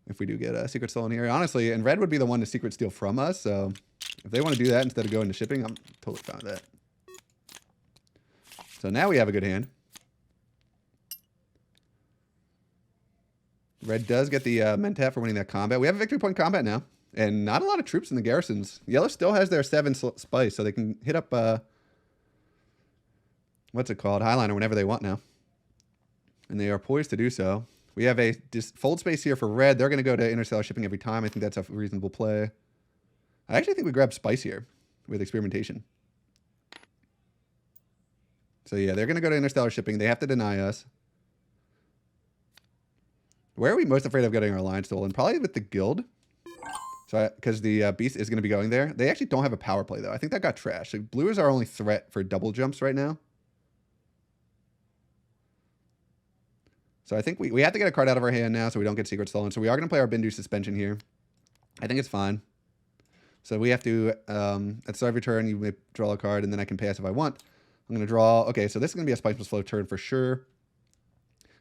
If we do get a secret stolen here. Honestly, and red would be the one to secret steal from us. So if they want to do that instead of going to shipping, I'm totally fine with that. So now we have a good hand. Red does get the Mentat for winning that combat. We have a victory point combat now. And not a lot of troops in the garrisons. Yellow still has their 7 spice, so they can hit up, what's it called? Highliner whenever they want now. And they are poised to do so. We have a fold space here for red. They're going to go to interstellar shipping every time. I think that's a reasonable play. I actually think we grab spice here with experimentation. So yeah, they're going to go to interstellar shipping. They have to deny us. Where are we most afraid of getting our line stolen? Probably with the guild. So because the beast is going to be going there. They actually don't have a power play though. I think that got trashed. So blue is our only threat for double jumps right now. So I think we have to get a card out of our hand now so we don't get secret stolen. So we are going to play our Bindu suspension here. I think it's fine. So we have to, at the start of your turn, you may draw a card, and then I can pass if I want. I'm going to draw. Okay, so this is going to be a Spice plus Flow turn for sure.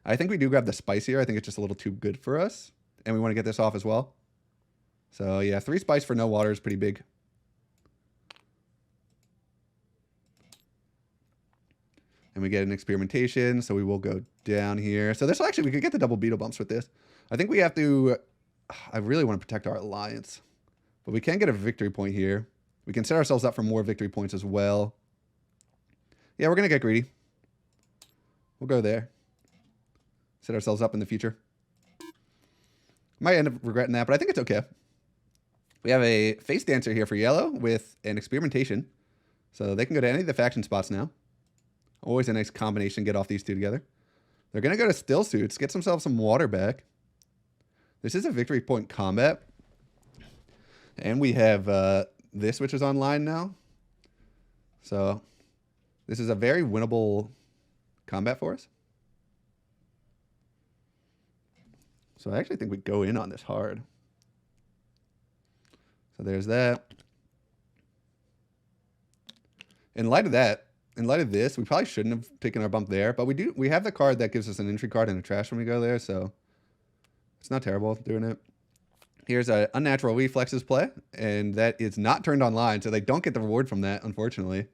I think we do grab the Spice here. I think it's just a little too good for us. And we want to get this off as well. So yeah, 3 Spice for no water is pretty big. And we get an experimentation, so we will go down here. So this will actually, we could get the double beetle bumps with this. I think we have to, I really want to protect our alliance. But we can get a victory point here. We can set ourselves up for more victory points as well. Yeah, we're going to get greedy. We'll go there. Set ourselves up in the future. Might end up regretting that, but I think it's okay. We have a face dancer here for yellow with an experimentation. So they can go to any of the faction spots now. Always a nice combination, get off these two together. They're going to go to still suits, get themselves some water back. This is a victory point combat. And we have this, which is online now. So this is a very winnable combat for us. So I actually think we go in on this hard. So there's that. In light of that, in light of this, we probably shouldn't have taken our bump there, but we have the card that gives us an entry card and a trash when we go there, so it's not terrible doing it. Here's an unnatural reflexes play, and that is not turned online, so they don't get the reward from that, unfortunately.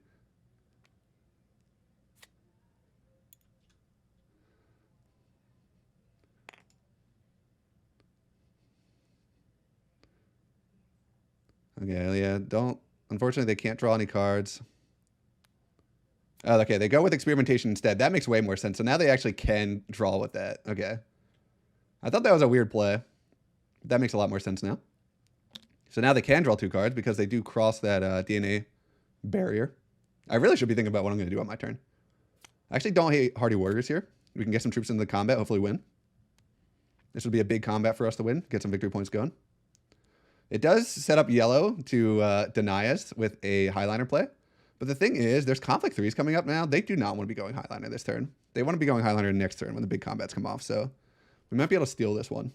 Okay, yeah, unfortunately they can't draw any cards. Oh, okay, they go with experimentation instead. That makes way more sense. So now they actually can draw with that. Okay. I thought that was a weird play. That makes a lot more sense now. So now they can draw 2 cards because they do cross that DNA barrier. I really should be thinking about what I'm going to do on my turn. I actually don't hate Hardy Warriors here. We can get some troops into the combat, hopefully win. This would be a big combat for us to win, get some victory points going. It does set up yellow to deny us with a Highliner play. But the thing is, there's conflict 3s coming up now. They do not want to be going Highliner this turn. They want to be going Highliner next turn when the big combats come off. So we might be able to steal this one.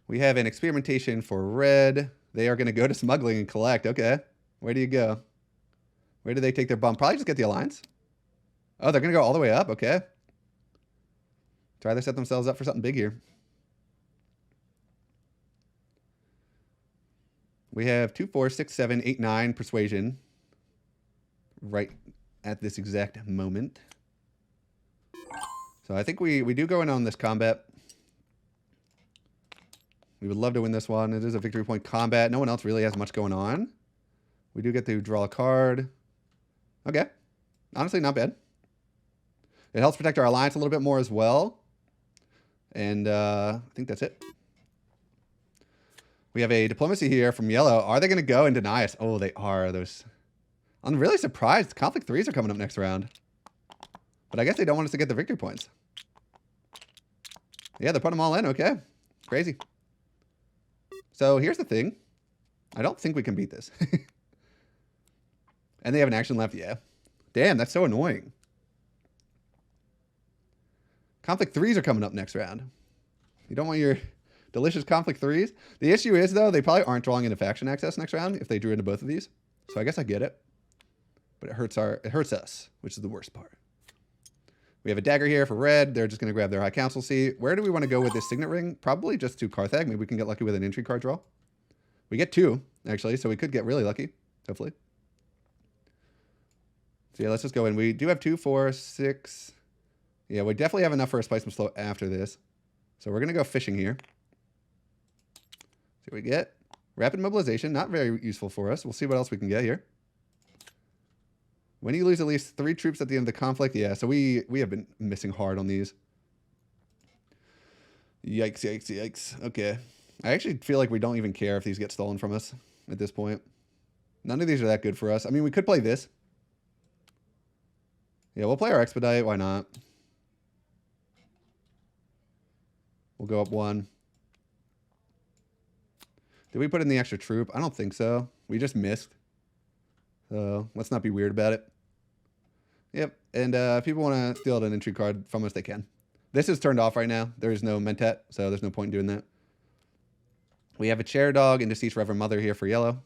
We have an experimentation for red. They are going to go to smuggling and collect. Okay. Where do you go? Where do they take their bump? Probably just get the alliance. Oh, they're going to go all the way up. Okay. Try to set themselves up for something big here. We have 2, 4, 6, 7, 8, 9 persuasion right at this exact moment. So I think we do go in on this combat. We would love to win this one. It is a victory point combat. No one else really has much going on. We do get to draw a card. Okay. Honestly, not bad. It helps protect our alliance a little bit more as well. And I think that's it. We have a diplomacy here from yellow. Are they going to go and deny us? Oh, they are. I'm really surprised. Conflict 3s are coming up next round. But I guess they don't want us to get the victory points. Yeah, they're putting them all in. Okay. Crazy. So here's the thing. I don't think we can beat this. And they have an action left. Yeah. Damn, that's so annoying. Conflict 3s are coming up next round. You don't want your delicious conflict 3s. The issue is, though, they probably aren't drawing into faction access next round if they drew into both of these. So I guess I get it. But it hurts us, which is the worst part. We have a dagger here for red. They're just going to grab their High Council seat. Where do we want to go with this signet ring? Probably just to Carthag. Maybe we can get lucky with an entry card draw. We get 2, actually, so we could get really lucky, hopefully. So yeah, let's just go in. We do have 2, 4, 6. Yeah, we definitely have enough for a Spiceman Slow after this. So we're going to go fishing here. See what we get. Rapid mobilization, not very useful for us. We'll see what else we can get here. When you lose at least 3 troops at the end of the conflict. Yeah, so we have been missing hard on these. Yikes, yikes, yikes. Okay. I actually feel like we don't even care if these get stolen from us at this point. None of these are that good for us. I mean, we could play this. Yeah, we'll play our Expedite. Why not? We'll go up 1. Did we put in the extra troop? I don't think so. We just missed. So let's not be weird about it. Yep. And if people want to steal an entry card from us, they can. This is turned off right now. There is no Mentat, so there's no point in doing that. We have a chair dog and deceased Reverend Mother here for yellow.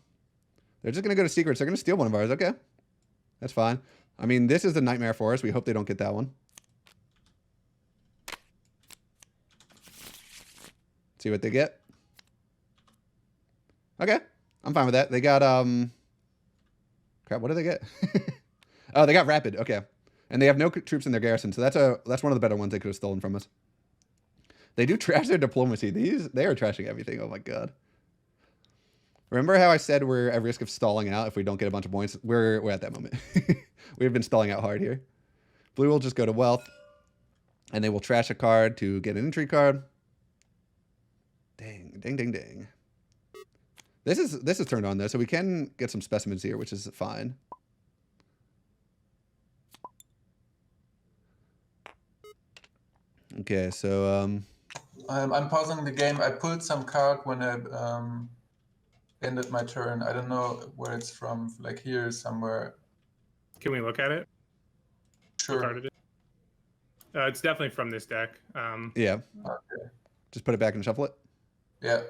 They're just going to go to secrets. They're going to steal one of ours. Okay. That's fine. I mean, this is a nightmare for us. We hope they don't get that one. See what they get. Okay. I'm fine with that. They got, crap, what did they get? Oh, they got rapid. Okay. And they have no troops in their garrison, so that's one of the better ones they could have stolen from us. They do trash their diplomacy. They are trashing everything. Oh my god. Remember how I said we're at risk of stalling out if we don't get a bunch of points? We're at that moment. We've been stalling out hard here. Blue will just go to wealth, and they will trash a card to get an entry card. Dang, dang, dang, dang. This is turned on though, so we can get some specimens here, which is fine. Okay, so I'm pausing the game. I pulled some card when I ended my turn. I don't know where it's from. Like here somewhere. Can we look at it? Sure. What card it is? It's definitely from this deck. yeah. Okay. Just put it back and shuffle it. Yeah.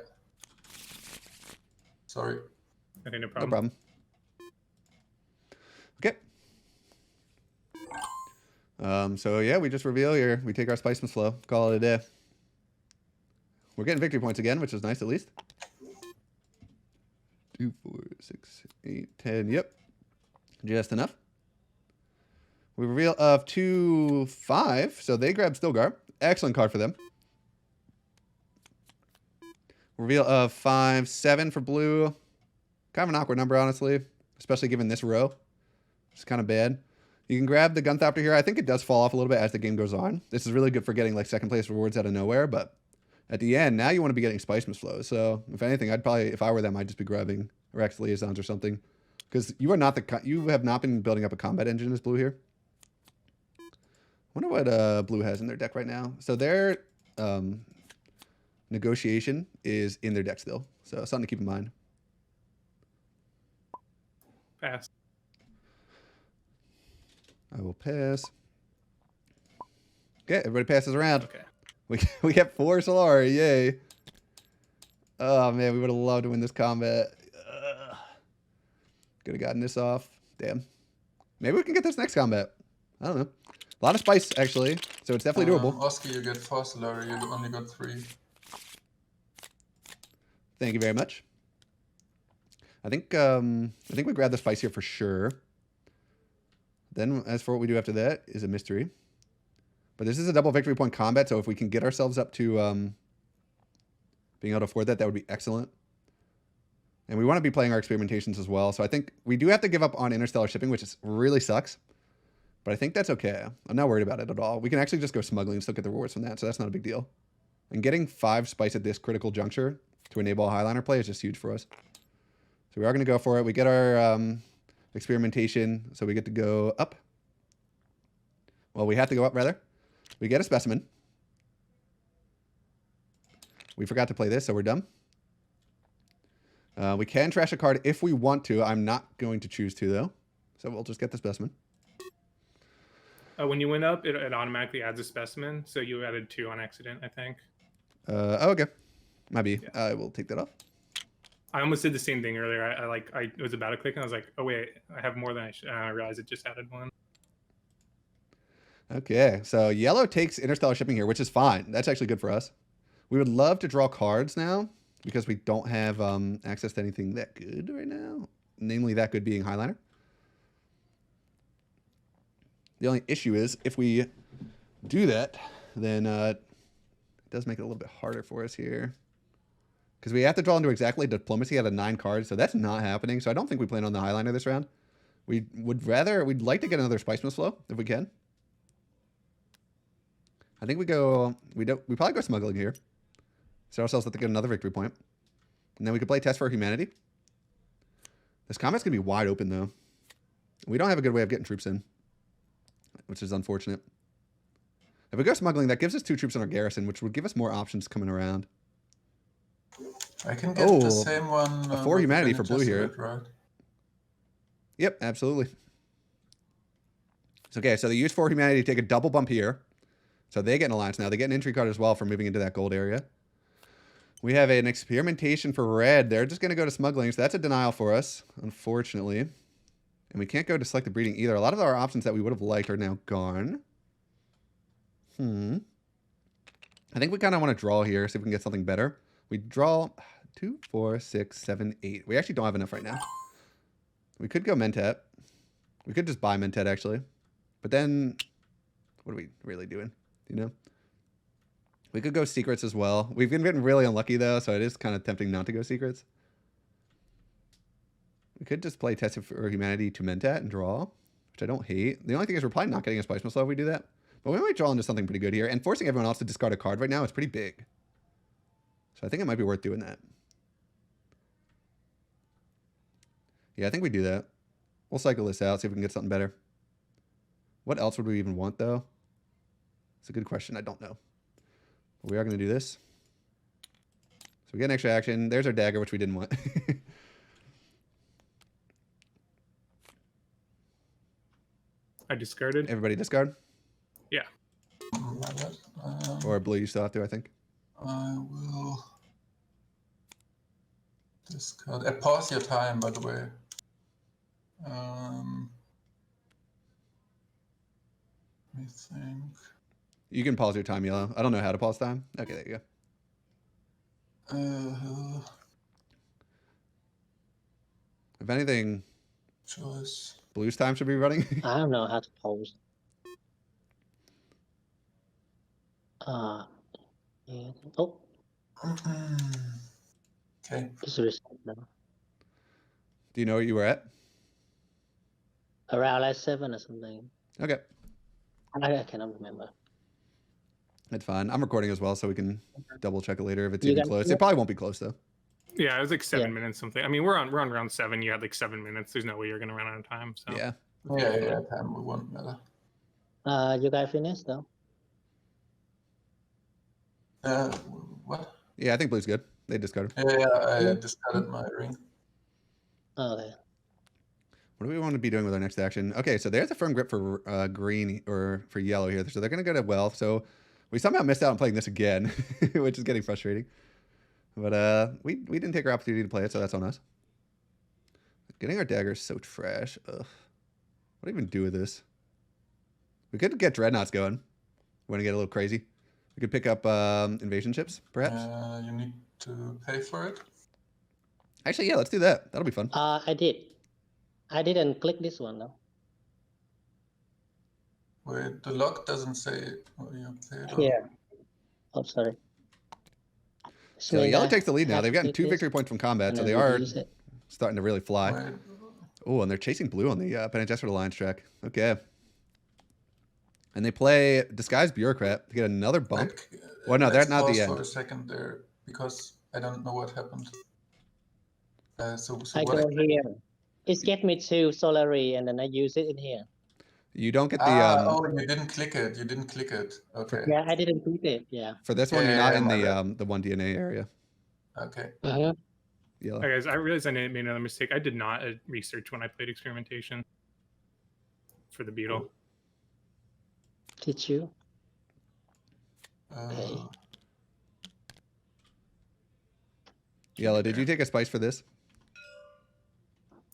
Sorry. Okay, no No problem. problem. Okay. So yeah, we just reveal here. We take our Spiceman Slow. Call it a day. We're getting victory points again, which is nice at least. 2, 4, 6, 8, 10. Yep. Just enough. We reveal of 2, 5. So they grab Stilgar. Excellent card for them. Reveal of 5, 7 for blue. Kind of an awkward number, honestly. Especially given this row. It's kind of bad. You can grab the Gunthopter here. I think it does fall off a little bit as the game goes on. This is really good for getting like second place rewards out of nowhere, but at the end, now you want to be getting Spiceman's Flows. So if anything, I'd probably, if I were them, I'd just be grabbing Rex Liaisons or something. Because you are not you have not been building up a combat engine as blue here. I wonder what blue has in their deck right now. So their negotiation is in their deck still. So something to keep in mind. Pass. I will pass. Okay, everybody passes around. Okay. We get 4 Solari, yay. Oh man, we would have loved to win this combat. Could have gotten this off. Damn. Maybe we can get this next combat. I don't know. A lot of spice, actually, so it's definitely doable. Oscar, you get 4 Solari, you only got 3. Thank you very much. I think we grab the spice here for sure. Then, as for what we do after that, is a mystery. But this is a double victory point combat, so if we can get ourselves up to being able to afford that, that would be excellent. And we want to be playing our experimentations as well. So I think we do have to give up on interstellar shipping, which really sucks. But I think that's okay. I'm not worried about it at all. We can actually just go smuggling and still get the rewards from that, so that's not a big deal. And getting 5 spice at this critical juncture to enable a Highliner play is just huge for us. So we are going to go for it. We get our experimentation, so we get to go up. Well, we have to go up, rather. We get a specimen. We forgot to play this, so we're dumb. We can trash a card if we want to. I'm not going to choose to, though. So we'll just get the specimen. When you went up, it automatically adds a specimen. So you added 2 on accident, I think. Oh, okay. Might be. Yeah. I will take that off. I almost did the same thing earlier. I was about to click and I was like, oh wait, I have more than I should. I realized it just added 1. Okay, so yellow takes interstellar shipping here, which is fine. That's actually good for us. We would love to draw cards now because we don't have access to anything that good right now. Namely, that good being Highliner. The only issue is if we do that, then it does make it a little bit harder for us here. Because we have to draw into exactly diplomacy out of 9 cards, so that's not happening. So I don't think we plan on the Highliner this round. We'd like to get another Spice Mist Flow if we can. I think we probably go smuggling here. Set ourselves up to get another victory point. And then we could play Test for Humanity. This combat's going to be wide open, though. We don't have a good way of getting troops in, which is unfortunate. If we go smuggling, that gives us 2 troops in our garrison, which would give us more options coming around. I can get the same one. A 4 Humanity for blue here. Right? Yep, absolutely. So, okay, so they use 4 Humanity to take a double bump here. So they get an alliance now. They get an entry card as well for moving into that gold area. We have an experimentation for red. They're just going to go to smuggling, so that's a denial for us, unfortunately. And we can't go to selective breeding either. A lot of our options that we would have liked are now gone. I think we kind of want to draw here, see if we can get something better. We draw 2, 4, 6, 7, 8. We actually don't have enough right now. We could go Mentat. We could just buy Mentat, actually. But then, what are we really doing? You know? We could go Secrets as well. We've been getting really unlucky, though, so it is kind of tempting not to go Secrets. We could just play Test for Humanity to Mentat and draw, which I don't hate. The only thing is we're probably not getting a Spice Mist Flow if we do that. But we might draw into something pretty good here. And forcing everyone else to discard a card right now is pretty big. So I think it might be worth doing that. Yeah, I think we do that. We'll cycle this out, see if we can get something better. What else would we even want, though? It's a good question. I don't know. But we are going to do this. So we get an extra action. There's our dagger, which we didn't want. I discarded. Everybody discard? Yeah. Or blue you still have to, I think. I will discard. Pause your time, by the way. Let me think. You can pause your time, Yellow. I don't know how to pause time. Okay, there you go. If anything, choice. Blue's time should be running. I don't know how to pause. Yeah. Oh, Okay. just reset now. Do you know where you were at? Around like 7 or something. Okay. I cannot remember. That's fine. I'm recording as well, so we can double check it later if it's You even got- close. It probably won't be close, though. Yeah, it was like 7 Yeah. minutes something. I mean, we're on round 7. You had like 7 minutes. There's no way you're gonna run out of time. So Yeah. Yeah, time won't matter. You guys finished though? What? Yeah, I think Blue's good. They discarded. Yeah, I discarded my ring. Okay. What do we want to be doing with our next action? Okay, so there's a firm grip for green or for yellow here. So they're going to go to wealth. So we somehow missed out on playing this again, which is getting frustrating. But we didn't take our opportunity to play it, so that's on us. Getting our dagger is so trash. Ugh. What do we even do with this? We could get dreadnoughts going. Want to get a little crazy? We could pick up invasion ships, perhaps. You need to pay for it. Actually, yeah, let's do that. That'll be fun. I did. I didn't click this one though. Wait, the log doesn't say you paid. Here. Oh, sorry. So yellow takes the lead now. They've gotten 2 victory points from combat, so they are starting to really fly. Wait, Oh, and they're chasing blue on the Bene Gesserit Alliance track. Okay. And they play Disguised Bureaucrat to get another bump. wait, Well, no, they're let's not the pause end. for a second there because I don't know what happened. So I what? go here. It get me to Solary and then I use it in here. You don't get the Oh, you didn't click it. You didn't click it. Okay. Yeah, I didn't click it. Yeah. for this one. You're not in my the 1 DNA area. Okay. Yellow. Hey guys, I realized I made another mistake. I did not research when I played experimentation for the beetle. Did you? Uh, Yellow. Did you take a spice for this?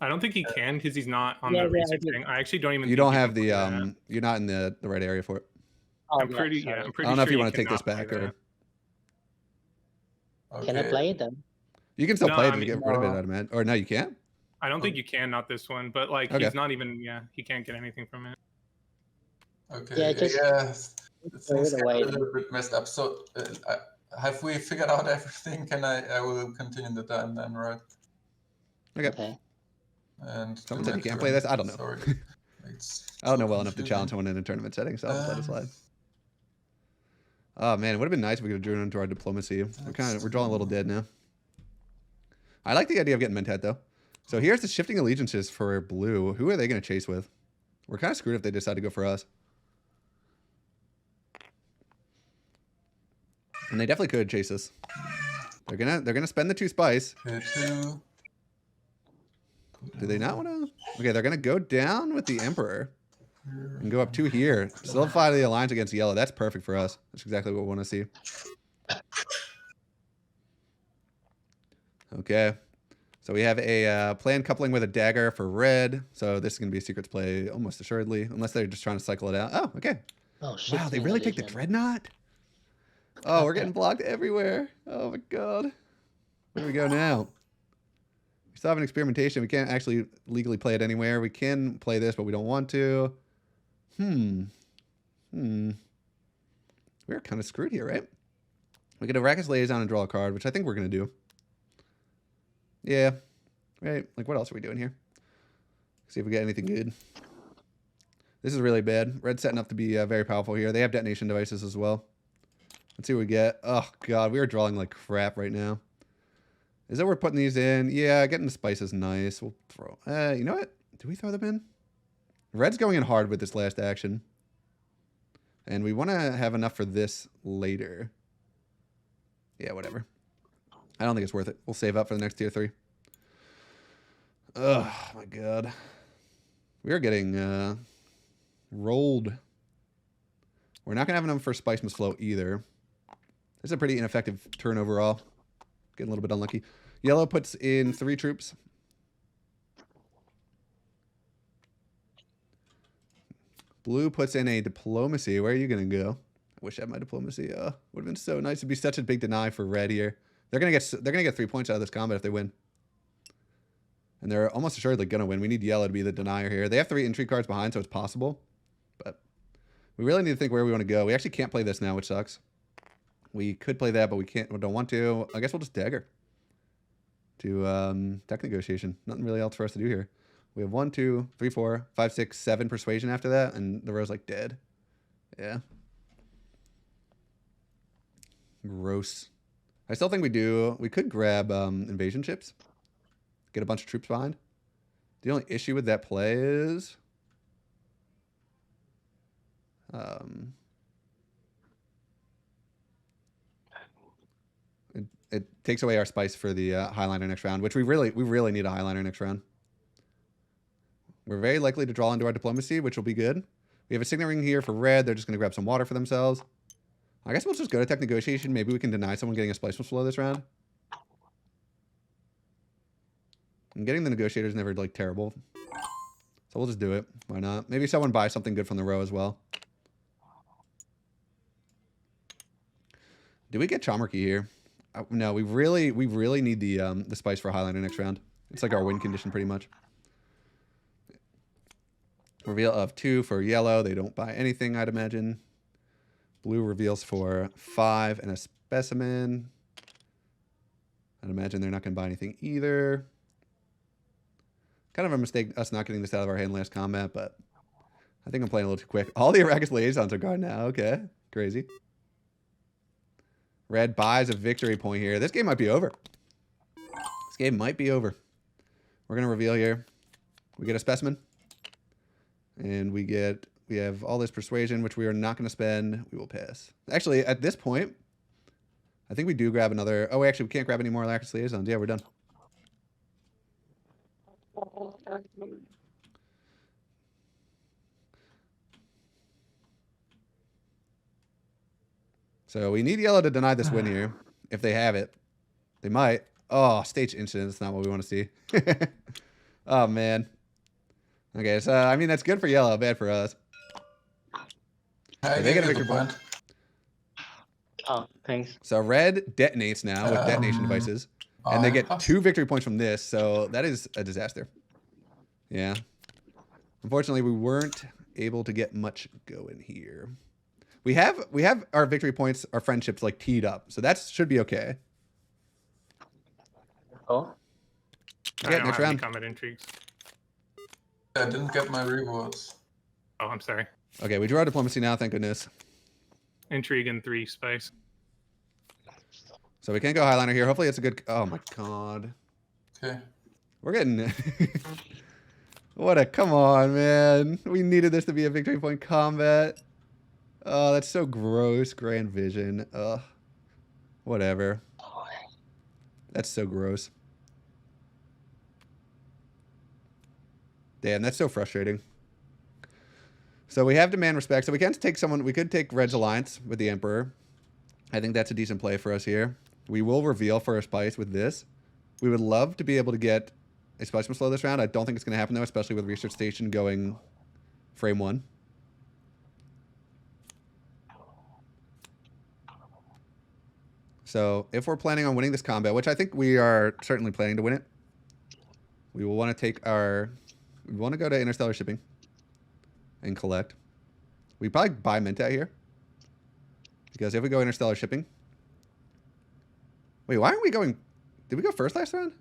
I don't think he can because he's not on Yeah, the yeah, I research did. thing. I actually don't even. You think don't you have can the play that. You're not in the right area for it. Oh, I'm pretty. sorry. Yeah, I'm I pretty don't know sure if you want to take this cannot back play or that. okay. Can I play it then? you can still No, play it I to mean, get rid of it. no. I'd imagine. Or no, you can't. I don't think you can. Not this one, but like Okay. he's not even. Yeah, he can't get anything from it. Okay. Yeah, just Things it get away. a little bit messed up. So, have we figured out everything? I will continue the time then, right? Okay. Okay. And Someone do said my you can't play turn. this. I don't know. Sorry. It's I don't so know well enough to confusing. challenge someone in a tournament setting, so I'll just let it Um, slide. Oh man, it would have been nice if we could have driven into our diplomacy. We're drawing a little dead now. I like the idea of getting Mentat though. So here's the shifting allegiances for blue. Who are they going to chase with? We're kind of screwed if they decide to go for us. And they definitely could chase us. They're gonna spend the 2 spice. Here too. Do they not want to? Okay, they're gonna go down with the Emperor and go up 2 here. Solidify the alliance against yellow. That's perfect for us. That's exactly what we want to see. Okay. So we have a plan coupling with a dagger for red. So this is going to be a secrets play almost assuredly, unless they're just trying to cycle it out. Oh, okay. Oh, Wow, they shifting really picked the allegiance. dreadnought? Oh, we're getting blocked everywhere. Oh my god. Where do we go now? We still have an experimentation. We can't actually legally play it anywhere. We can play this, but we don't want to. We're kind of screwed here, right? We get a Arrakis Liaison and draw a card, which I think we're going to do. Yeah. Right. Like, what else are we doing here? See if we get anything good. This is really bad. Red's setting up to be very powerful here. They have detonation devices as well. Let's see what we get. Oh, God. We are drawing like crap right now. Is it worth putting these in? Yeah, getting the spice is nice. We'll throw... you know what? Do we throw them in? Red's going in hard with this last action. And we want to have enough for this later. Yeah, whatever. I don't think it's worth it. We'll save up for the next tier 3. Oh, my God. We are getting rolled. We're not going to have enough for Spice Must Flow either. This is a pretty ineffective turn overall. Getting a little bit unlucky. Yellow puts in 3 troops. Blue puts in a diplomacy. Where are you going to go? I wish I had my diplomacy. Would have been so nice. It'd be such a big deny for red here. They're gonna get 3 points out of this combat if they win. And they're almost assuredly gonna win. We need yellow to be the denier here. They have 3 intrigue cards behind, so it's possible. But we really need to think where we want to go. We actually can't play this now, which sucks. We could play that, but we can't. We don't want to. I guess we'll just dagger to tech negotiation. Nothing really else for us to do here. We have 1, 2, 3, 4, 5, 6, 7 persuasion after that, and the row's like dead. Yeah. Gross. I still think we could grab invasion ships. Get a bunch of troops behind. The only issue with that play is... it takes away our spice for the Highliner next round, which we really need a Highliner next round. We're very likely to draw into our diplomacy, which will be good. We have a signet ring here for red. They're just going to grab some water for themselves. I guess we'll just go to tech negotiation. Maybe we can deny someone getting a Spice Must Flow this round. And getting the negotiator is never like terrible. So we'll just do it. Why not? Maybe someone buys something good from the row as well. Do we get Chomarchy here? No, we really need the spice for Highlander next round. It's like our win condition pretty much. Reveal of 2 for yellow. They don't buy anything, I'd imagine. Blue reveals for 5 and a specimen. I'd imagine they're not going to buy anything either. Kind of a mistake us not getting this out of our hand last combat, but I think I'm playing a little too quick. All the Arrakis Liaisons are gone now. Okay. Crazy. Red buys a victory point here. This game might be over. This game might be over. We're going to reveal here. We get a specimen. And we have all this persuasion, which we are not going to spend. We will pass. Actually, at this point, I think we do grab another... Oh, actually, we can't grab any more Arrakis Liaisons. Yeah, we're done. So we need yellow to deny this win here. If they have it. They might. Oh, stage incident. That's not what we want to see. Oh, man. Okay, so, I mean, that's good for yellow. Bad for us. I They get a gave you victory the point. Oh, thanks. So red detonates now with detonation devices. And they get 2 victory points from this. So that is a disaster. Yeah. Unfortunately, we weren't able to get much going here. We have our victory points, our friendships like teed up, so that should be okay. Oh, I Yeah, don't next have any round. combat intrigues. I didn't get my rewards. Oh, I'm sorry. Okay, we draw diplomacy now, thank goodness. Intrigue and 3 spice. So we can't go Highliner here. Hopefully it's a good... Oh my god. Okay. We're getting... What a... Come on, man. We needed this to be a victory point combat. Oh, that's so gross. Grand Vision. Ugh. Whatever. That's so gross. Damn, that's so frustrating. So we have demand respect. So we can take someone... We could take Red's Alliance with the Emperor. I think that's a decent play for us here. We will reveal for a spice with this. We would love to be able to get a spice from slow this round. I don't think it's going to happen, though, especially with Research Station going frame 1. So if we're planning on winning this combat, which I think we are certainly planning to win it, we will want to take our... We want to go to Interstellar Shipping and collect. We probably buy Mint out here. Because if we go Interstellar Shipping... Wait, why aren't we going... Did we go first last round?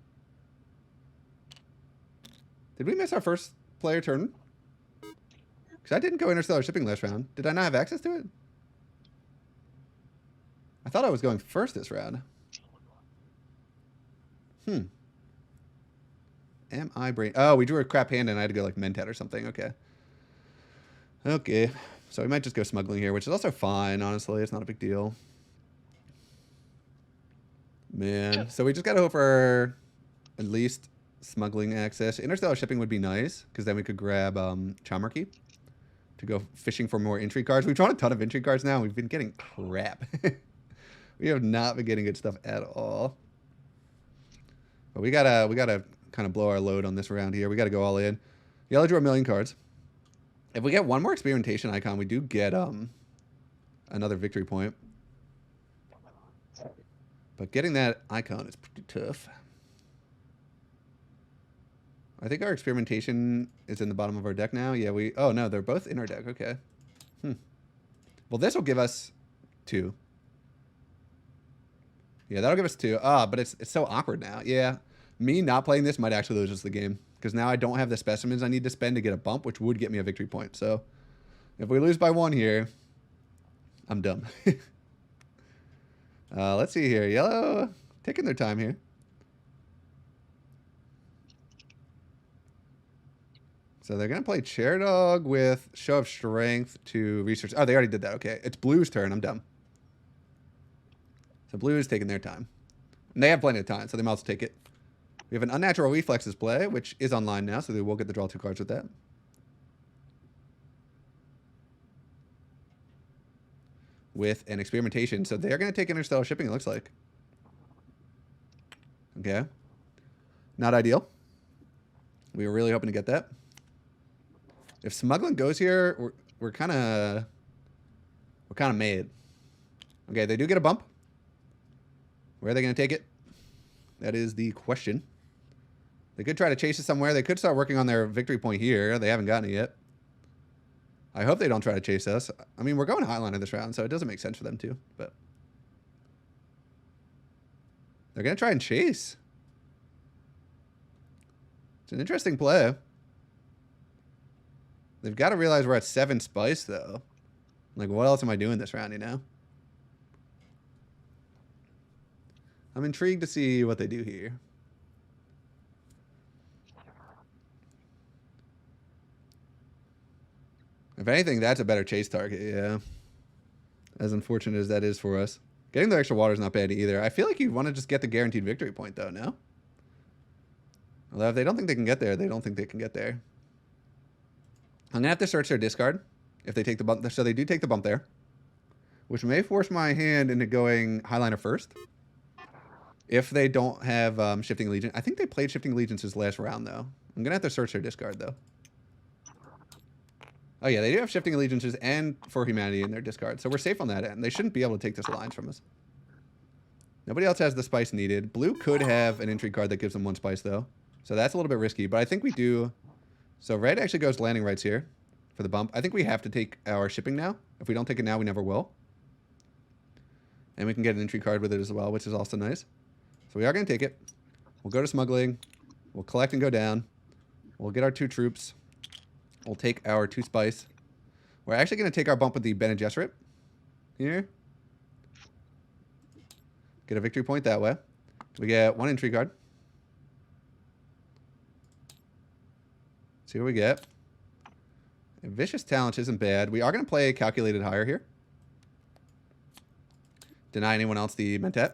Did we miss our first player turn? Because I didn't go Interstellar Shipping last round. Did I not have access to it? I thought I was going first this round. Am I brain... Oh, we drew a crap hand and I had to go like Mentat or something. Okay. Okay. So we might just go smuggling here, which is also fine, honestly. It's not a big deal. Man. So we just got to hope for at least smuggling access. Interstellar Shipping would be nice, because then we could grab Chamarchy to go fishing for more intrigue cards. We've drawn a ton of intrigue cards now. We've been getting crap. We have not been getting good stuff at all. But we gotta kind of blow our load on this round here. We gotta go all in. Yellow drew 1,000,000 cards. If we get one more experimentation icon, we do get another victory point. But getting that icon is pretty tough. I think our experimentation is in the bottom of our deck now. Yeah, we... Oh, no, they're both in our deck. Okay. Well, this will give us 2. Yeah, that'll give us 2. Ah, but it's so awkward now. Yeah. Me not playing this might actually lose us the game. Because now I don't have the specimens I need to spend to get a bump, which would get me a victory point. So, if we lose by 1 here, I'm dumb. Let's see here. Yellow taking their time here. So they're going to play Chair Dog with Show of Strength to research. Oh, they already did that. Okay. It's Blue's turn. I'm dumb. So Blue is taking their time. And they have plenty of time, so they might also take it. We have an Unnatural Reflexes play, which is online now, so they will get to draw 2 cards with that. With an experimentation. So they're going to take Interstellar Shipping, it looks like. Okay. Not ideal. We were really hoping to get that. If smuggling goes here, we're kind of made. Okay, they do get a bump. Where are they going to take it? That is the question. They could try to chase it somewhere. They could start working on their victory point here. They haven't gotten it yet. I hope they don't try to chase us. I mean, we're going Highliner this round, so it doesn't make sense for them to. But they're going to try and chase. It's an interesting play. They've got to realize we're at 7 spice, though. Like, what else am I doing this round, you know? I'm intrigued to see what they do here. If anything, that's a better chase target, yeah. As unfortunate as that is for us. Getting the extra water is not bad either. I feel like you want to just get the guaranteed victory point, though, no? Although if they don't think they can get there, they don't think they can get there. I'm going to have to search their discard if they take the bump. So they do take the bump there, which may force my hand into going Highliner first. If they don't have Shifting Allegiance. I think they played Shifting Allegiances last round, though. I'm going to have to search their discard, though. Oh, yeah, they do have Shifting Allegiances and For Humanity in their discard. So we're safe on that end. They shouldn't be able to take this alliance from us. Nobody else has the spice needed. Blue could have an intrigue card that gives them 1 spice, though. So that's a little bit risky. But I think we do... So red actually goes landing rights here for the bump. I think we have to take our shipping now. If we don't take it now, we never will. And we can get an entry card with it as well, which is also nice. So we are going to take it. We'll go to smuggling. We'll collect and go down. We'll get our 2 troops. We'll take our 2 spice. We're actually going to take our bump with the Bene Gesserit here. Get a victory point that way. We get 1 entry card. See what we get. A Vicious Talent isn't bad. We are going to play Calculated Hire here. Deny anyone else the Mentat.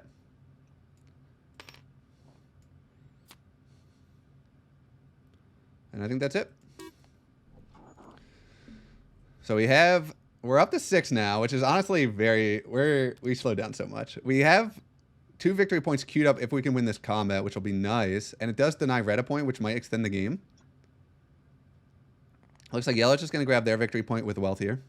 And I think that's it. So we're up to 6 now, which is honestly we slowed down so much. We have 2 victory points queued up if we can win this combat, which will be nice. And it does deny red a point, which might extend the game. Looks like yellow's just going to grab their victory point with wealth here.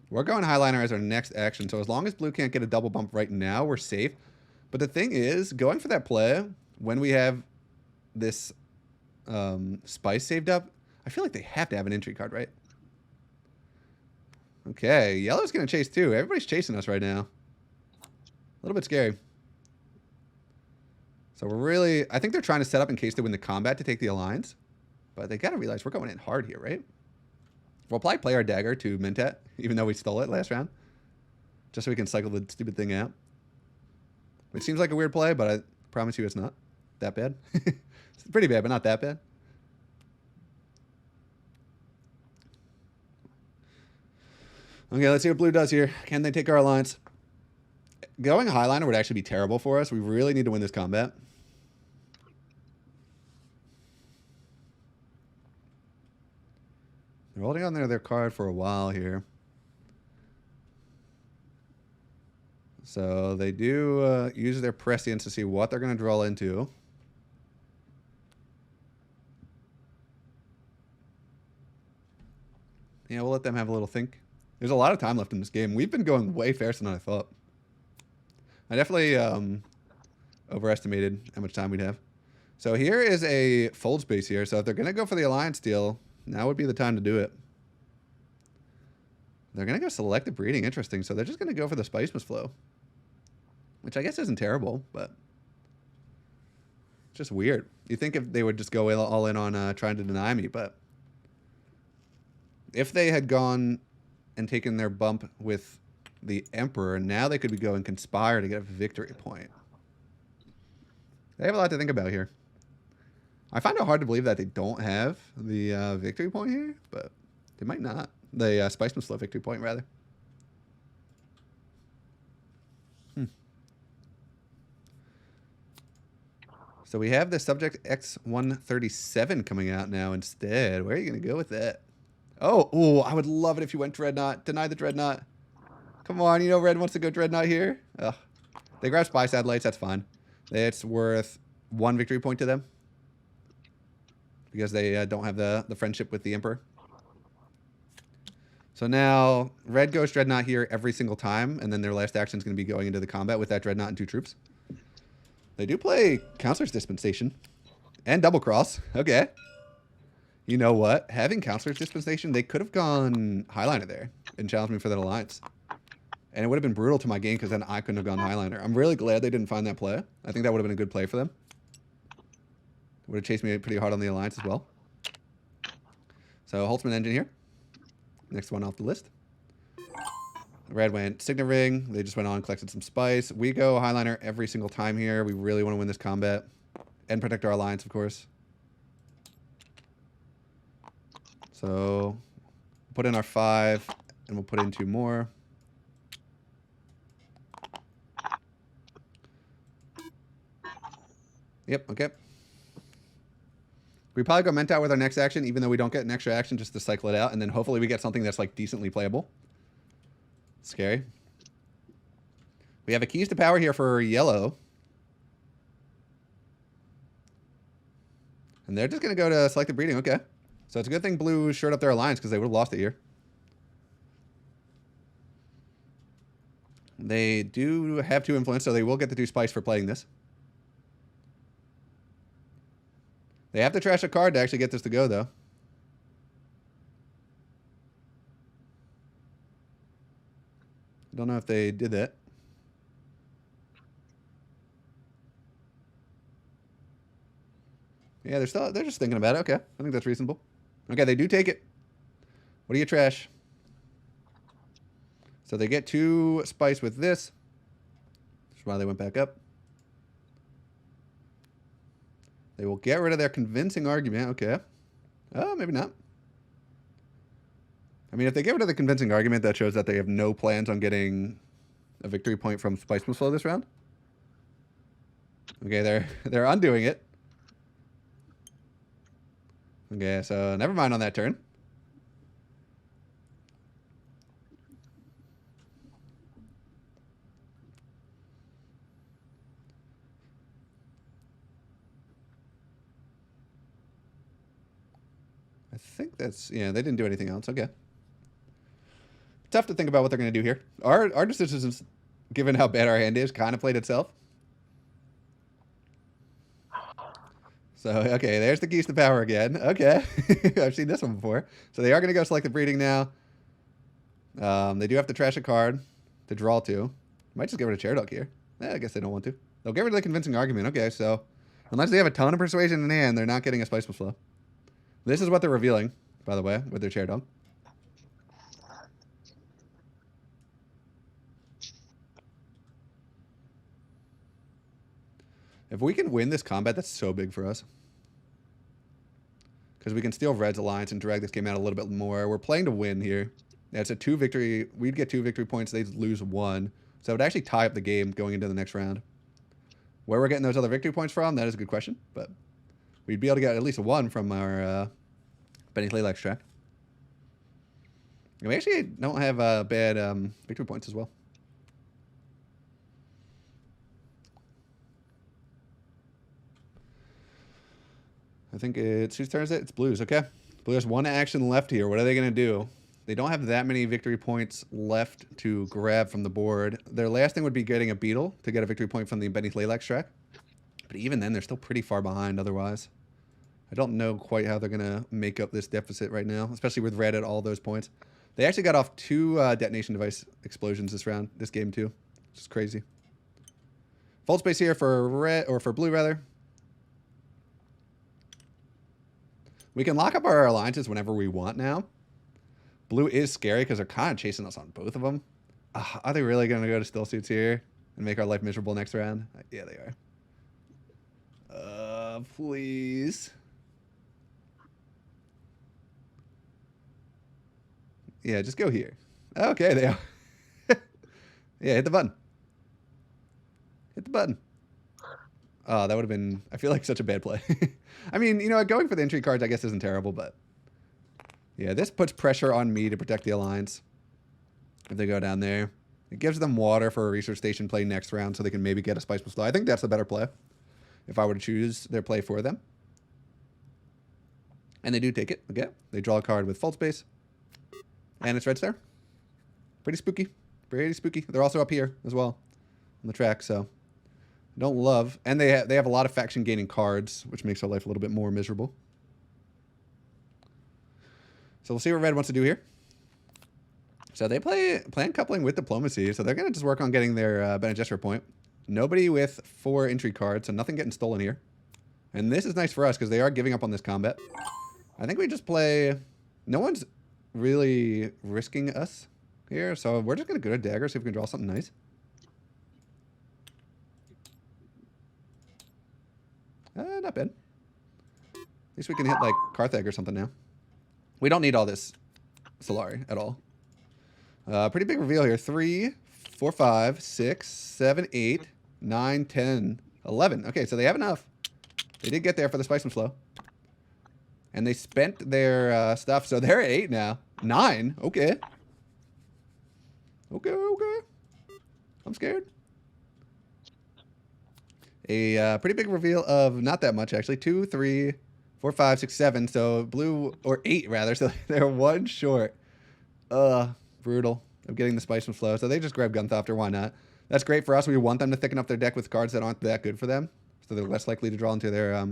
We're going Highliner as our next action, so as long as blue can't get a double bump right now, we're safe. But the thing is, going for that play, when we have this spice saved up, I feel like they have to have an entry card, right? Okay, yellow's going to chase too. Everybody's chasing us right now. A little bit scary. So I think they're trying to set up in case they win the combat to take the alliance. But they got to realize we're going in hard here, right? We'll probably play our dagger to Mentat, even though we stole it last round. Just so we can cycle the stupid thing out. Which seems like a weird play, but I promise you it's not that bad. It's pretty bad, but not that bad. Okay, let's see what blue does here. Can they take our alliance? Going Highliner would actually be terrible for us. We really need to win this combat. They're holding on their card for a while here. So they do use their prescience to see what they're going to draw into. Yeah, we'll let them have a little think. There's a lot of time left in this game. We've been going way faster than I thought. I definitely overestimated how much time we'd have. So here is a fold space here. So if they're going to go for the alliance deal, now would be the time to do it. They're going to go selective breeding. Interesting. So they're just going to go for the spice must flow. Which I guess isn't terrible, but it's just weird. You think if they would just go all in on trying to deny me, but if they had gone and taken their bump with the Emperor, now they could be going conspire to get a victory point. They have a lot to think about here. I find it hard to believe that they don't have the victory point here, but they might not. The Spiceman Slow victory point, rather. So we have the Subject X-137 coming out now instead. Where are you going to go with that? Oh, ooh, I would love it if you went Dreadnought. Deny the Dreadnought. Come on, you know Red wants to go Dreadnought here. Ugh. They grab Spy Satellites, that's fine. It's worth 1 victory point to them. Because they don't have the friendship with the Emperor. So now, Red goes Dreadnought here every single time, and then their last action is going to be going into the combat with that Dreadnought and 2 troops. They do play Counselor's Dispensation. And Double Cross. Okay. You know what? Having Counselor's Dispensation, they could have gone Highliner there and challenged me for that alliance. And it would have been brutal to my game because then I couldn't have gone Highliner. I'm really glad they didn't find that play. I think that would have been a good play for them. Would have chased me pretty hard on the alliance as well. So Holtzman Engine here. Next one off the list. Red went Signet Ring. They just went on, collected some spice. We go Highliner every single time here. We really want to win this combat. And protect our alliance, of course. So, put in our 5, and we'll put in 2 more. Yep, okay. We probably go Mentat with our next action, even though we don't get an extra action just to cycle it out, and then hopefully we get something that's like decently playable. Scary. We have a Keys to Power here for yellow. And they're just going to go to Selective Breeding, okay. So it's a good thing blue shored up their alliance because they would have lost it here. They do have 2 influence, so they will get the 2 spice for playing this. They have to trash a card to actually get this to go, though. don't know if they did that. Yeah, they're just thinking about it. Okay, I think that's reasonable. Okay, they do take it. What do you trash? So they get 2 spice with this. That's why they went back up. They will get rid of their convincing argument. Okay. Oh, maybe not. I mean, if they get rid of the convincing argument, that shows that they have no plans on getting a victory point from Spice Move Flow this round. Okay, they're undoing it. Okay, so never mind on that turn. I think that's, yeah, they didn't do anything else. Okay. Tough to think about what they're going to do here. Our decisions, given how bad our hand is, kind of played itself. So, okay, there's the keys to power again. Okay. I've seen this one before. So they are going to go selective breeding now. They do have to trash a card to draw 2. Might just get rid of Chair Dog here. I guess they don't want to. They'll get rid of the convincing argument. Okay, so unless they have a ton of persuasion in hand, they're not getting a Spice Move Flow. This is what they're revealing, by the way, with their Chair Dog. If we can win this combat, that's so big for us. Because we can steal Red's alliance and drag this game out a little bit more. We're playing to win here. Yeah, it's a 2 victory. We'd get 2 victory points. They'd lose 1. So it would actually tie up the game going into the next round. Where we're getting those other victory points from, that is a good question. But we'd be able to get at least 1 from our Benny Laylax track. And we actually don't have bad victory points as well. I think it's, whose turn is it? It's Blues. Okay. Blue has 1 action left here. What are they going to do? They don't have that many victory points left to grab from the board. Their last thing would be getting a Beetle to get a victory point from the Benny Laylax track. But even then, they're still pretty far behind otherwise. I don't know quite how they're going to make up this deficit right now, especially with Red at all those points. They actually got off 2 detonation device explosions this game too, which is crazy. Fold space here for red, or for blue rather. We can lock up our alliances whenever we want now. Blue is scary because they're kind of chasing us on both of them. Are they really going to go to still suits here and make our life miserable next round? Yeah, they are. Please. Yeah, just go here. Okay, they are. Yeah, hit the button. Hit the button. Oh, that would have been, I feel like, such a bad play. I mean, you know, going for the entry cards, I guess, isn't terrible, but yeah, this puts pressure on me to protect the alliance if they go down there. It gives them water for a research station play next round so they can maybe get a Spice Move Flow. I think that's the better play if I were to choose their play for them. And they do take it. Okay, they draw a card with Fault Space. And it's Red Star. Pretty spooky. Pretty spooky. They're also up here as well on the track, so don't love. And they have a lot of faction gaining cards, which makes our life a little bit more miserable. So we'll see what Red wants to do here. So they plan coupling with diplomacy, so they're going to just work on getting their Bene Gesserit point. Nobody with 4 entry cards, so nothing getting stolen here. And this is nice for us because they are giving up on this combat. I think we just play... No one's really risking us here, so we're just going to go to Dagger, see if we can draw something nice. Not bad. At least we can hit, like, Carthag or something now. We don't need all this Solari at all. Pretty big reveal here. 3, 4, 5, 6, 7, 8, 9, 10, 11. Okay, so they have enough. They did get there for the Spice Move Flow. And they spent their stuff, so they're at 8 now. 9? Okay. Okay. I'm scared. A pretty big reveal of not that much, actually. 2, 3, 4, 5, 6, 7. So blue, or 8 rather. So they're 1 short. Brutal of getting the Spice Move Flow. So they just grab Gunthopter. Why not? That's great for us. We want them to thicken up their deck with cards that aren't that good for them. So they're less likely to draw into their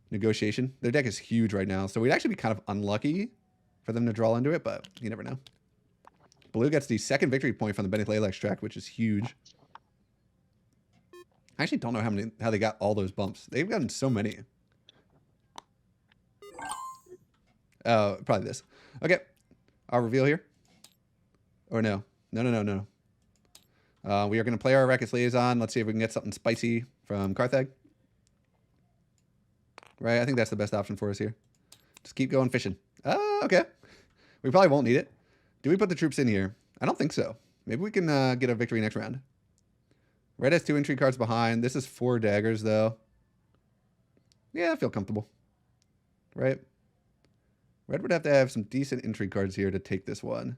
negotiation. Their deck is huge right now. So we'd actually be kind of unlucky for them to draw into it, but you never know. blue gets the second victory point from the Benny Layla extract, which is huge. I actually don't know how they got all those bumps. They've gotten so many. Oh, probably this. Okay. Our reveal here. Or no. No. We are going to play our Arrakis Liaison. Let's see if we can get something spicy from Carthag. Right, I think that's the best option for us here. Just keep going fishing. Okay. We probably won't need it. Do we put the troops in here? I don't think so. Maybe we can get a victory next round. Red has 2 intrigue cards behind. This is 4 daggers, though. Yeah, I feel comfortable. Right? Red would have to have some decent intrigue cards here to take this one.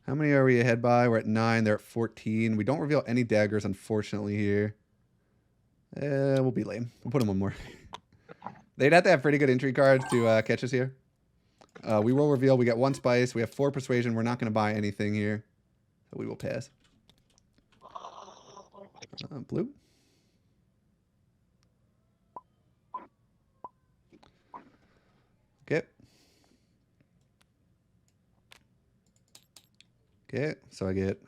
How many are we ahead by? We're at 9. They're at 14. We don't reveal any daggers, unfortunately, here. We'll be lame. We'll put in one more. They'd have to have pretty good intrigue cards to catch us here. We will reveal. We got 1 spice. We have 4 persuasion. We're not going to buy anything here. So we will pass. Blue. Okay. Okay, so I get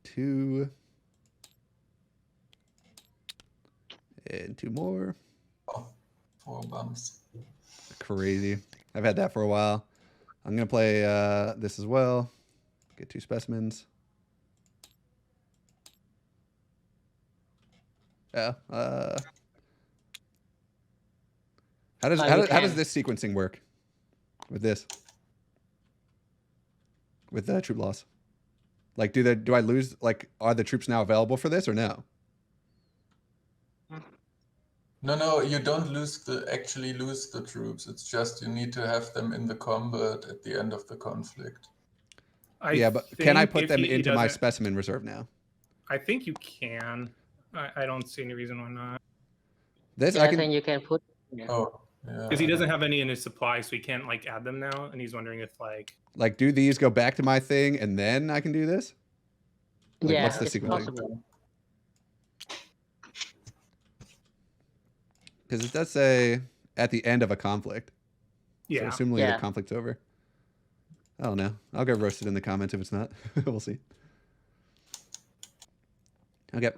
2. And 2 more. Oh, 4 bumps. Crazy. I've had that for a while. I'm going to play this as well. Get 2 specimens. Yeah. How does this sequencing work with this? With the troop loss? Like, do I lose? Like, are the troops now available for this or no? No, you don't actually lose the troops. It's just you need to have them in the combat at the end of the conflict. Yeah, but can I put them into my specimen reserve now? I think you can. I don't see any reason why not. This Yeah, I think you can put. Yeah. Oh, yeah. Because he doesn't have any in his supply, so he can't like add them now, and he's wondering if like do these go back to my thing and then I can do this? Like, Yeah, what's the it's sequence? possible. Because it does say at the end of a conflict. yeah. So assuming the conflict's over. I don't know. I'll get roasted in the comments if it's not. We'll see. Okay.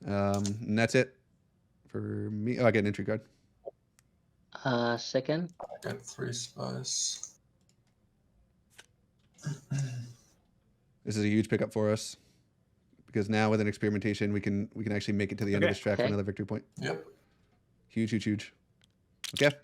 And that's it for me. Oh, I get an entry card. Second. I got 3 spice. This is a huge pickup for us because now with an experimentation, we can actually make it to the end of this track for another victory point. Yep. Huge. Okay.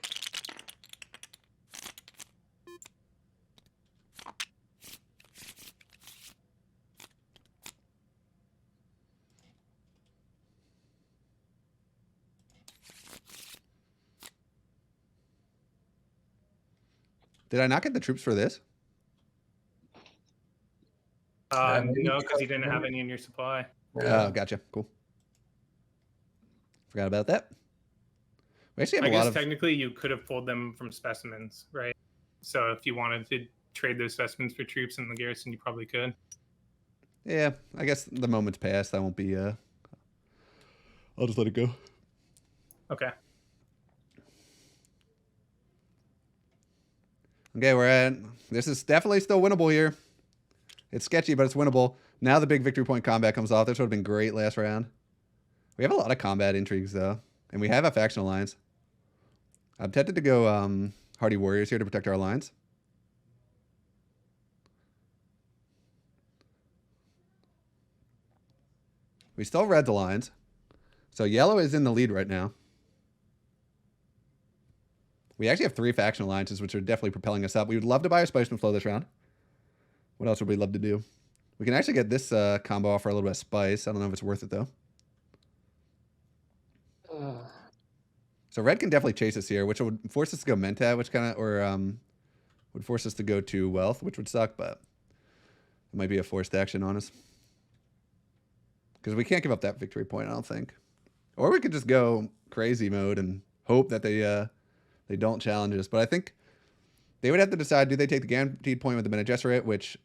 Did I not get the troops for this? No, because you didn't have any in your supply. Yeah. Oh, gotcha. Cool. Forgot about that. We actually have I a lot guess of... technically you could have pulled them from specimens, right? So if you wanted to trade those specimens for troops in the garrison, you probably could. Yeah, I guess the moment's passed. I won't be... I'll just let it go. Okay. Okay, we're at... This is definitely still winnable here. It's sketchy, but it's winnable. Now the big victory point combat comes off. This would have been great last round. We have a lot of combat intrigues, though. And we have a faction alliance. I'm tempted to go Hardy Warriors here to protect our alliance. We still have Red's alliance. So yellow is in the lead right now. We actually have 3 faction alliances, which are definitely propelling us up. We would love to buy a Spiceman Flow this round. What else would we love to do? We can actually get this combo off for a little bit of spice. I don't know if it's worth it, though. So red can definitely chase us here, which would force us to go Mentat, which kind of, or would force us to go to Wealth, which would suck, but it might be a forced action on us. Because we can't give up that victory point, I don't think. Or we could just go crazy mode and hope that they don't challenge us. But I think they would have to decide, do they take the guaranteed point with the Bene Gesserit, which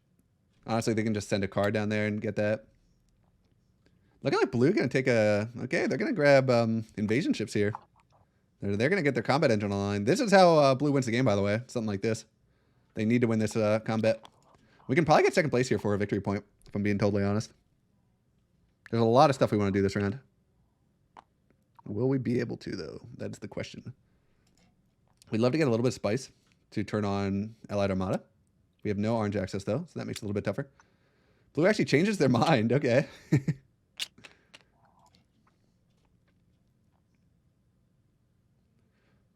honestly they can just send a card down there and get that. Looking like blue going to take a... Okay, they're going to grab invasion ships here. They're going to get their combat engine online. This is how blue wins the game, by the way. Something like this. They need to win this combat. We can probably get second place here for a victory point, if I'm being totally honest. There's a lot of stuff we want to do this round. Will we be able to, though? That's the question. We'd love to get a little bit of spice to turn on Allied Armada. We have no orange access, though, so that makes it a little bit tougher. Blue actually changes their mind. Okay.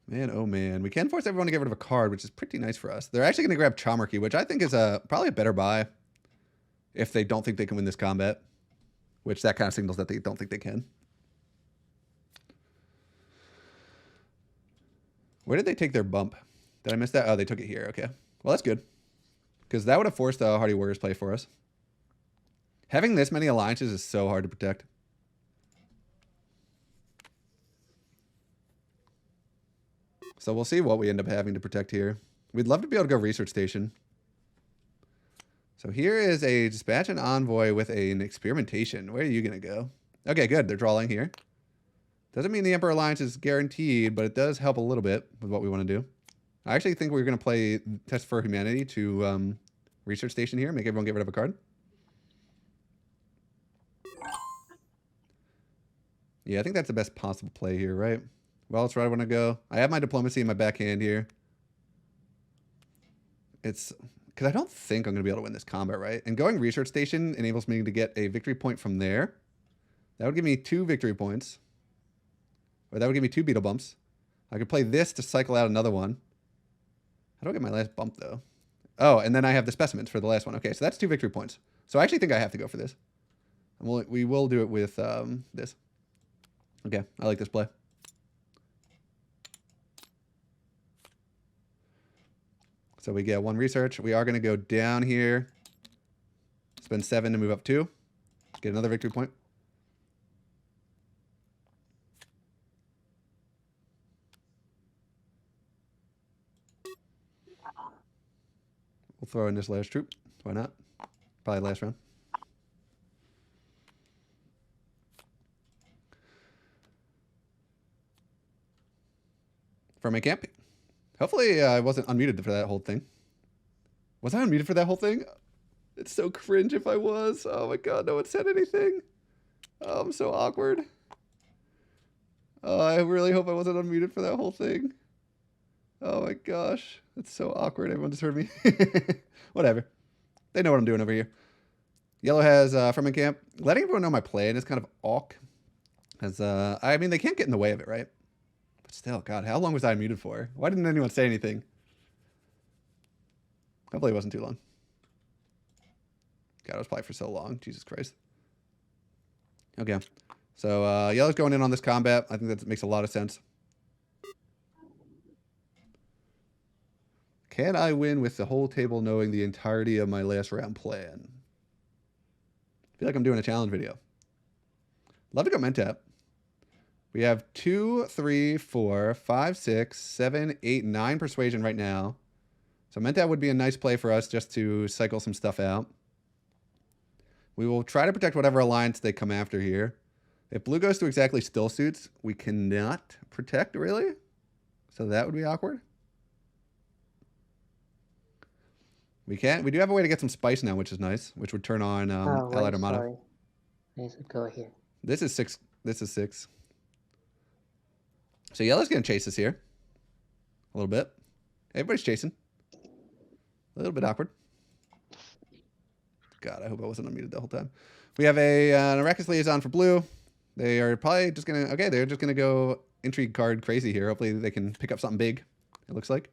Man, oh man. We can force everyone to get rid of a card, which is pretty nice for us. They're actually going to grab Chomarchy, which I think is probably a better buy if they don't think they can win this combat, which that kind of signals that they don't think they can. Where did they take their bump? Did I miss that? Oh, they took it here. Okay. Well, that's good, because that would have forced a Hardy Warriors play for us. Having this many alliances is so hard to protect. So we'll see what we end up having to protect here. We'd love to be able to go research station. So here is a dispatch an envoy with an experimentation. Where are you going to go? Okay, good. They're drawing here. Doesn't mean the Emperor Alliance is guaranteed, but it does help a little bit with what we want to do. I actually think we're going to play Test for Humanity to research station here. Make everyone get rid of a card. Yeah, I think that's the best possible play here, right? Well, that's where I want to go. I have my diplomacy in my backhand here. It's because I don't think I'm going to be able to win this combat, right? And going research station enables me to get a victory point from there. That would give me 2 victory points. Or that would give me 2 beetle bumps. I could play this to cycle out another one. How do I get my last bump, though? Oh, and then I have the specimens for the last one. Okay, so that's 2 victory points. So I actually think I have to go for this. And we will do it with this. Okay, I like this play. So we get 1 research. We are going to go down here. Spend 7 to move up 2. Get another victory point. We'll throw in this last troop. Why not? Probably last round. For my camp. Hopefully I wasn't unmuted for that whole thing. Was I unmuted for that whole thing? It's so cringe if I was. Oh my god, no one said anything. Oh, I'm so awkward. Oh, I really hope I wasn't unmuted for that whole thing. Oh my gosh. That's so awkward. Everyone just heard me. Whatever. They know what I'm doing over here. Yellow has from my camp. Letting everyone know my plan is kind of awk. As I mean, they can't get in the way of it, right? But still, God, how long was I muted for? Why didn't anyone say anything? Hopefully it wasn't too long. God, it was probably for so long. Jesus Christ. Okay. So, yellow's going in on this combat. I think that makes a lot of sense. Can I win with the whole table knowing the entirety of my last round plan? I feel like I'm doing a challenge video. Love to go Mentap. We have 2, 3, 4, 5, 6, 7, 8, 9 persuasion right now. So Mentap would be a nice play for us just to cycle some stuff out. We will try to protect whatever alliance they come after here. If blue goes to exactly still suits, we cannot protect, really. So that would be awkward. We can't. We do have a way to get some spice now, which is nice, which would turn on Allied Armada. Sorry. Let's go here. This is 6. This is 6. So yellow's going to chase us here. A little bit. Everybody's chasing. A little bit awkward. God, I hope I wasn't unmuted the whole time. We have an Arrakis liaison for blue. They are probably just going to... Okay, they're just going to go intrigue card crazy here. Hopefully they can pick up something big, it looks like.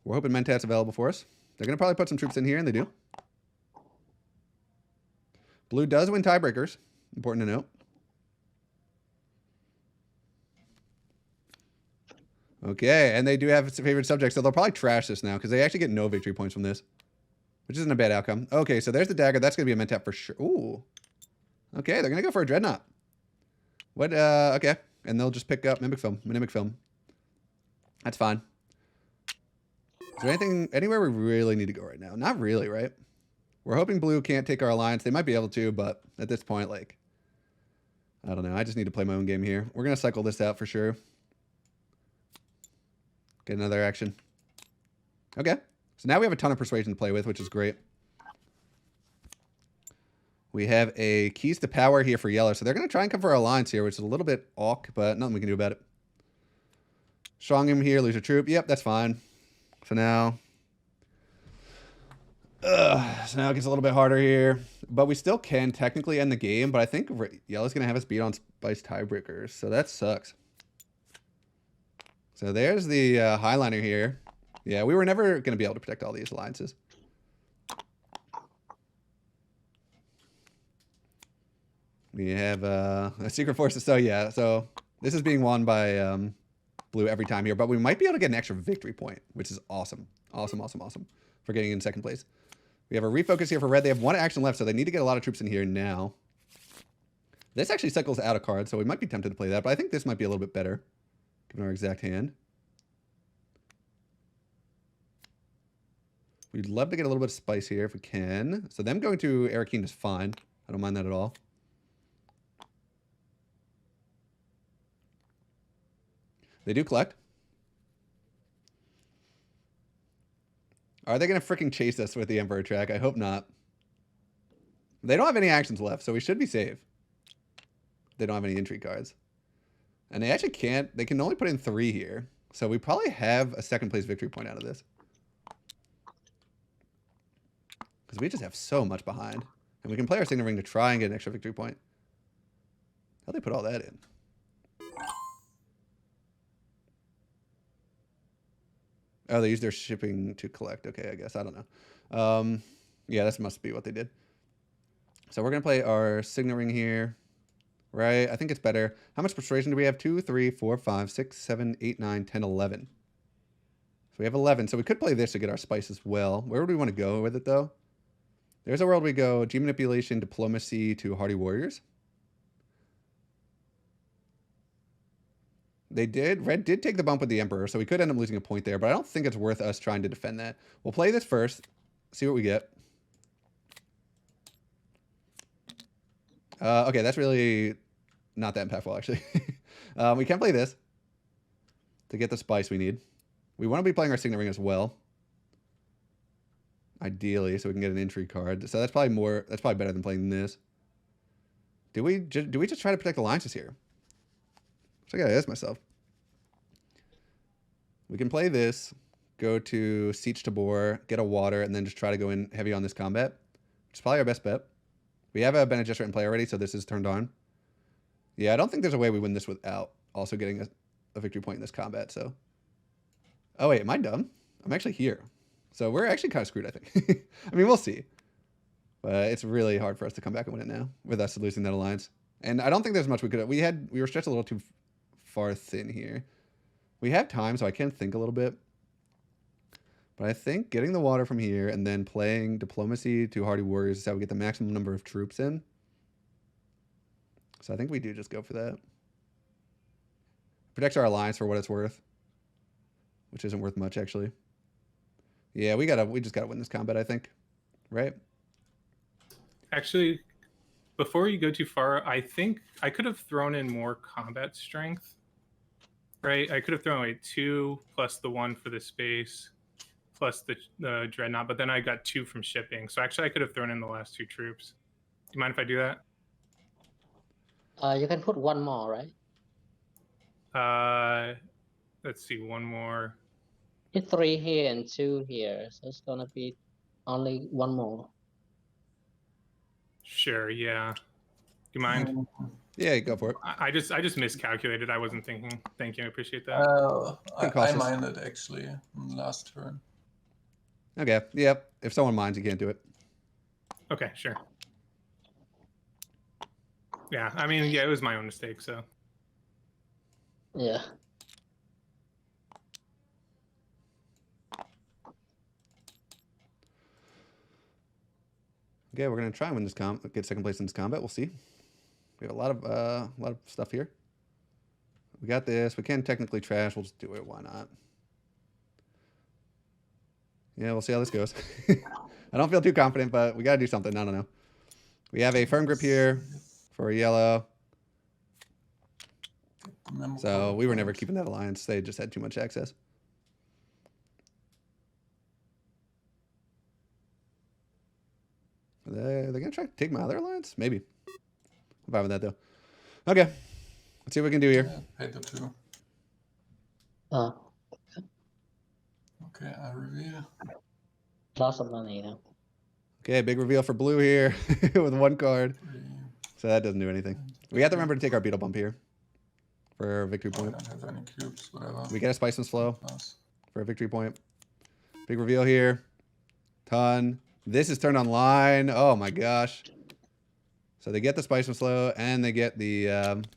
We're hoping Mentat's available for us. They're going to probably put some troops in here, and they do. Blue does win tiebreakers. Important to note. Okay, and they do have favorite subjects, so they'll probably trash this now because they actually get no victory points from this, which isn't a bad outcome. Okay, so there's the dagger. That's going to be a Mentat for sure. Ooh. Okay, they're going to go for a Dreadnought. What? Okay, and they'll just pick up Mimic Film. That's fine. Is there anything, anywhere we really need to go right now? Not really, right? We're hoping blue can't take our alliance. They might be able to, but at this point, like, I don't know. I just need to play my own game here. We're going to cycle this out for sure. Get another action. Okay. So now we have a ton of persuasion to play with, which is great. We have a keys to power here for yellow. So they're going to try and come for our alliance here, which is a little bit awk, but nothing we can do about it. Strong him here, lose a troop. Yep, that's fine. So now... so now it gets a little bit harder here. But we still can technically end the game, but I think yellow's going to have us beat on Spice tiebreakers. So that sucks. So there's the Highliner here. Yeah, we were never going to be able to protect all these alliances. We have a Secret Forces. So yeah, so this is being won by blue every time here. But we might be able to get an extra victory point, which is awesome. Awesome, awesome, awesome for getting in second place. We have a refocus here for red. They have one action left, so they need to get a lot of troops in here now. This actually cycles out a card, so we might be tempted to play that. But I think this might be a little bit better, given our exact hand. We'd love to get a little bit of spice here if we can. So them going to Arakeen is fine. I don't mind that at all. They do collect. Are they going to freaking chase us with the Emperor track? I hope not. They don't have any actions left, so we should be safe. They don't have any intrigue cards. And they actually can't. They can only put in 3 here. So we probably have a second place victory point out of this. Because we just have so much behind. And we can play our Signet Ring to try and get an extra victory point. How'd they put all that in? Oh, they used their shipping to collect. Okay, I guess. I don't know. Yeah, this must be what they did. So we're going to play our Signet Ring here. Right? I think it's better. How much persuasion do we have? 2, 3, 4, 5, 6, 7, 8, 9, 10, 11. So we have 11. So we could play this to get our spice as well. Where would we want to go with it, though? There's a world we go. G manipulation, diplomacy to hardy warriors. They did. Red did take the bump with the Emperor, so we could end up losing a point there, but I don't think it's worth us trying to defend that. We'll play this first, see what we get. Okay, that's really not that impactful, actually. We can play this to get the spice we need. We want to be playing our Signet Ring as well. Ideally, so we can get an intrigue card. So that's probably more. That's probably better than playing this. Do we just try to protect alliances here? So I gotta ask myself. We can play this, go to Siege Tabor, get a water, and then just try to go in heavy on this combat, which is probably our best bet. We have a Bene Gesserit in play already, so this is turned on. Yeah, I don't think there's a way we win this without also getting a victory point in this combat. So, oh wait, am I dumb? I'm actually here. So we're actually kind of screwed, I think. I mean, we'll see. But it's really hard for us to come back and win it now with us losing that alliance. And I don't think there's much we could... We were stretched a little too far thin here. We have time, so I can think a little bit. But I think getting the water from here and then playing diplomacy to hardy warriors is how we get the maximum number of troops in. So I think we do just go for that. Protects our alliance for what it's worth. Which isn't worth much, actually. Yeah, we just gotta win this combat, I think. Right? Actually, before you go too far, I think I could have thrown in more combat strength. Right? I could have thrown away 2 plus the 1 for the space plus the dreadnought, but then I got 2 from shipping. So actually I could have thrown in the last 2 troops. Do you mind if I do that? You can put 1 more, right? Let's see, 1 more. It's 3 here and 2 here, so it's gonna be only 1 more. Sure, yeah. Do you mind? Yeah, go for it. I just miscalculated. I wasn't thinking. Thank you. I appreciate that. I minded actually in the last turn. Okay, yep. If someone minds, you can't do it. Okay, sure. Yeah, I mean, yeah, it was my own mistake, so. Yeah. Okay, we're gonna try and win this get second place in this combat. We'll see. We have a lot of stuff here. We got this. We can technically trash. We'll just do it. Why not? Yeah, we'll see how this goes. I don't feel too confident, but we gotta do something. I don't know. We have a firm grip here for a yellow. So we were never keeping that alliance. They just had too much access. try to take my other alliance? Maybe. I'm fine with that though. Okay. Let's see what we can do here. Yeah, pay the 2. Oh, Okay, I reveal. lots of money now. Okay, big reveal for blue here with 1 card. 3. So that doesn't do anything. We have to remember to take our beetle bump here for a victory Oh, I point. don't have any cubes, whatever. We get a spice and slow Pass. for a victory point. Big reveal here. Ton. This is turned online. Oh my gosh. So they get the spice and slow and they get the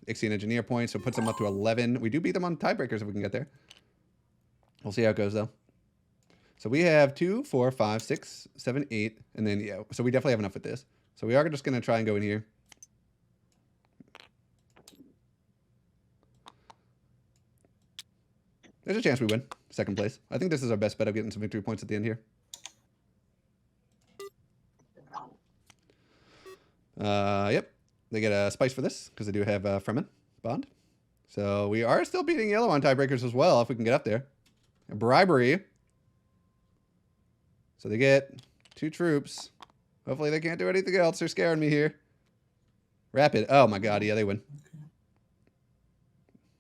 Ixian engineer point. So it puts them up to 11. We do beat them on tiebreakers if we can get there. We'll see how it goes though. So we have 2, 4, 5, 6, 7, 8. And then, yeah, so we definitely have enough with this. So we are just going to try and go in here. There's a chance we win. 2nd place. I think this is our best bet of getting some victory points at the end here. Yep. They get a spice for this because they do have Fremen bond. So we are still beating yellow on tiebreakers as well if we can get up there. A bribery. So they get 2 troops. Hopefully they can't do anything else. They're scaring me here. Rapid. Oh my god. Yeah, they win.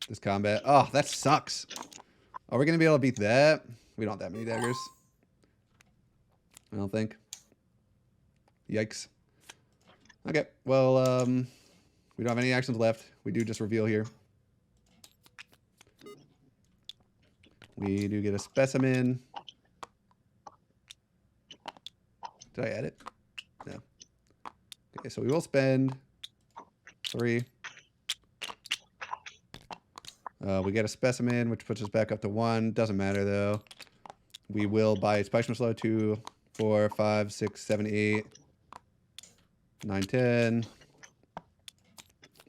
This combat. Oh, that sucks. Are we going to be able to beat that? We don't have that many daggers. I don't think. Yikes. Okay, well, we don't have any actions left. We do just reveal here. We do get a specimen. Did I add it? No. Okay, so we will spend 3. We get a specimen, which puts us back up to 1. Doesn't matter, though. We will buy Spice Slow 2, 4, 5, 6, 7, 8, 9, 10.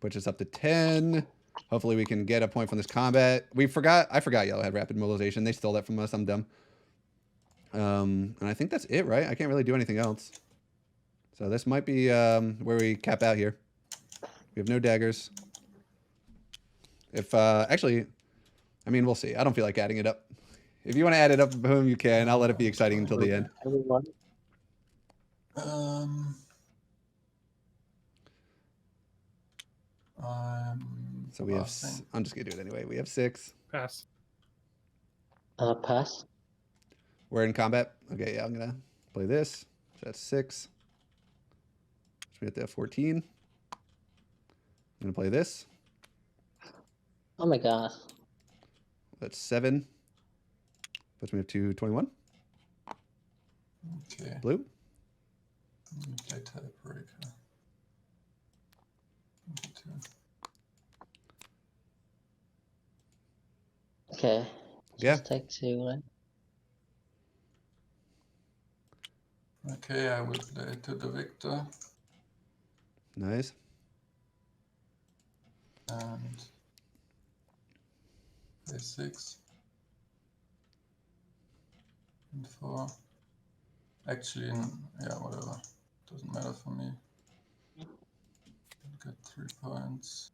Puts us up to 10. Hopefully we can get a point from this combat. I forgot Yellow had rapid mobilization. They stole that from us. I'm dumb. And I think that's it, right? I can't really do anything else. So this might be where we cap out here. We have no daggers. If actually, I mean, we'll see. I don't feel like adding it up. If you want to add it up, boom, you can. I'll let it be exciting until the end. Everyone. So we have. Passing. I'm just gonna do it anyway. We have 6. Pass. Pass. We're in combat. Okay, yeah, I'm gonna play this. So that's 6. So we have to have 14. I'm gonna play this. Oh my gosh. That's 7. Puts me up to 21. Okay. Blue. Play tiebreaker. 22. Okay. Yeah. Just take 2, right? Okay, I will play to the victor. Nice. And play 6. And 4. Actually, yeah, whatever. Doesn't matter for me. Get 3 points.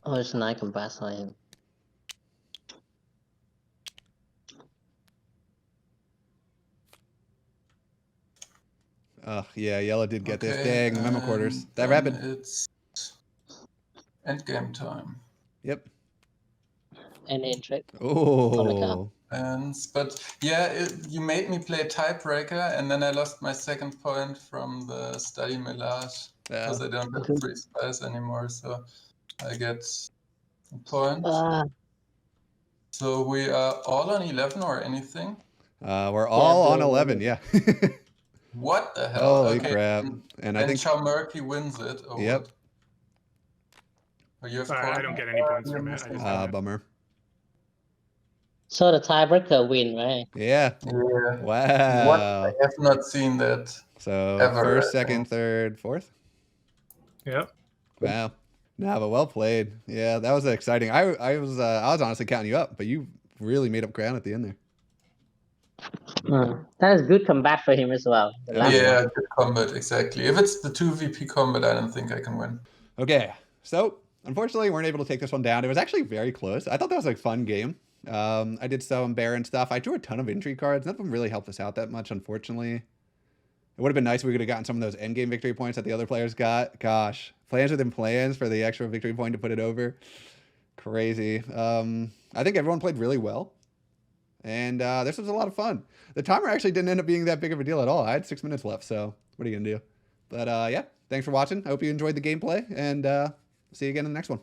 Oh, it's an icon pass on him. Yeah, yellow did get this. Okay, Dang, memo quarters. and That then rapid. It's endgame time. Yep. Any trick? Oh. But yeah, you made me play tiebreaker, and then I lost my 2nd point from the study Melage because I don't have 3 spies anymore. So I get a point. So we are all on 11 or anything. We're all on 11. Yeah. What the hell? Holy crap! And I think Murky wins it. Or Yep. What? Oh, you have Sorry, I don't get any points from it. I just have it. bummer. So the tiebreaker win, right? Yeah. Yeah. Wow. What? I have not seen that. So Ever, first, I second, think. third, fourth. Yep. Wow. Nah, but well played. Yeah, that was exciting. I was honestly counting you up, but you really made up ground at the end there. That is good comeback for him as well. The last Yeah, one. good combat, exactly. If it's the 2 VP combat, I don't think I can win. Okay, so unfortunately, we weren't able to take this one down. It was actually very close. I thought that was a fun game. I did some Baron stuff. I drew a ton of intrigue cards. None of them really helped us out that much, unfortunately. It would have been nice if we could have gotten some of those endgame victory points that the other players got. Gosh, plans within plans for the extra victory point to put it over. Crazy. I think everyone played really well. And this was a lot of fun. The timer actually didn't end up being that big of a deal at all. I had 6 minutes left, so what are you going to do? But yeah, thanks for watching. I hope you enjoyed the gameplay, and see you again in the next one.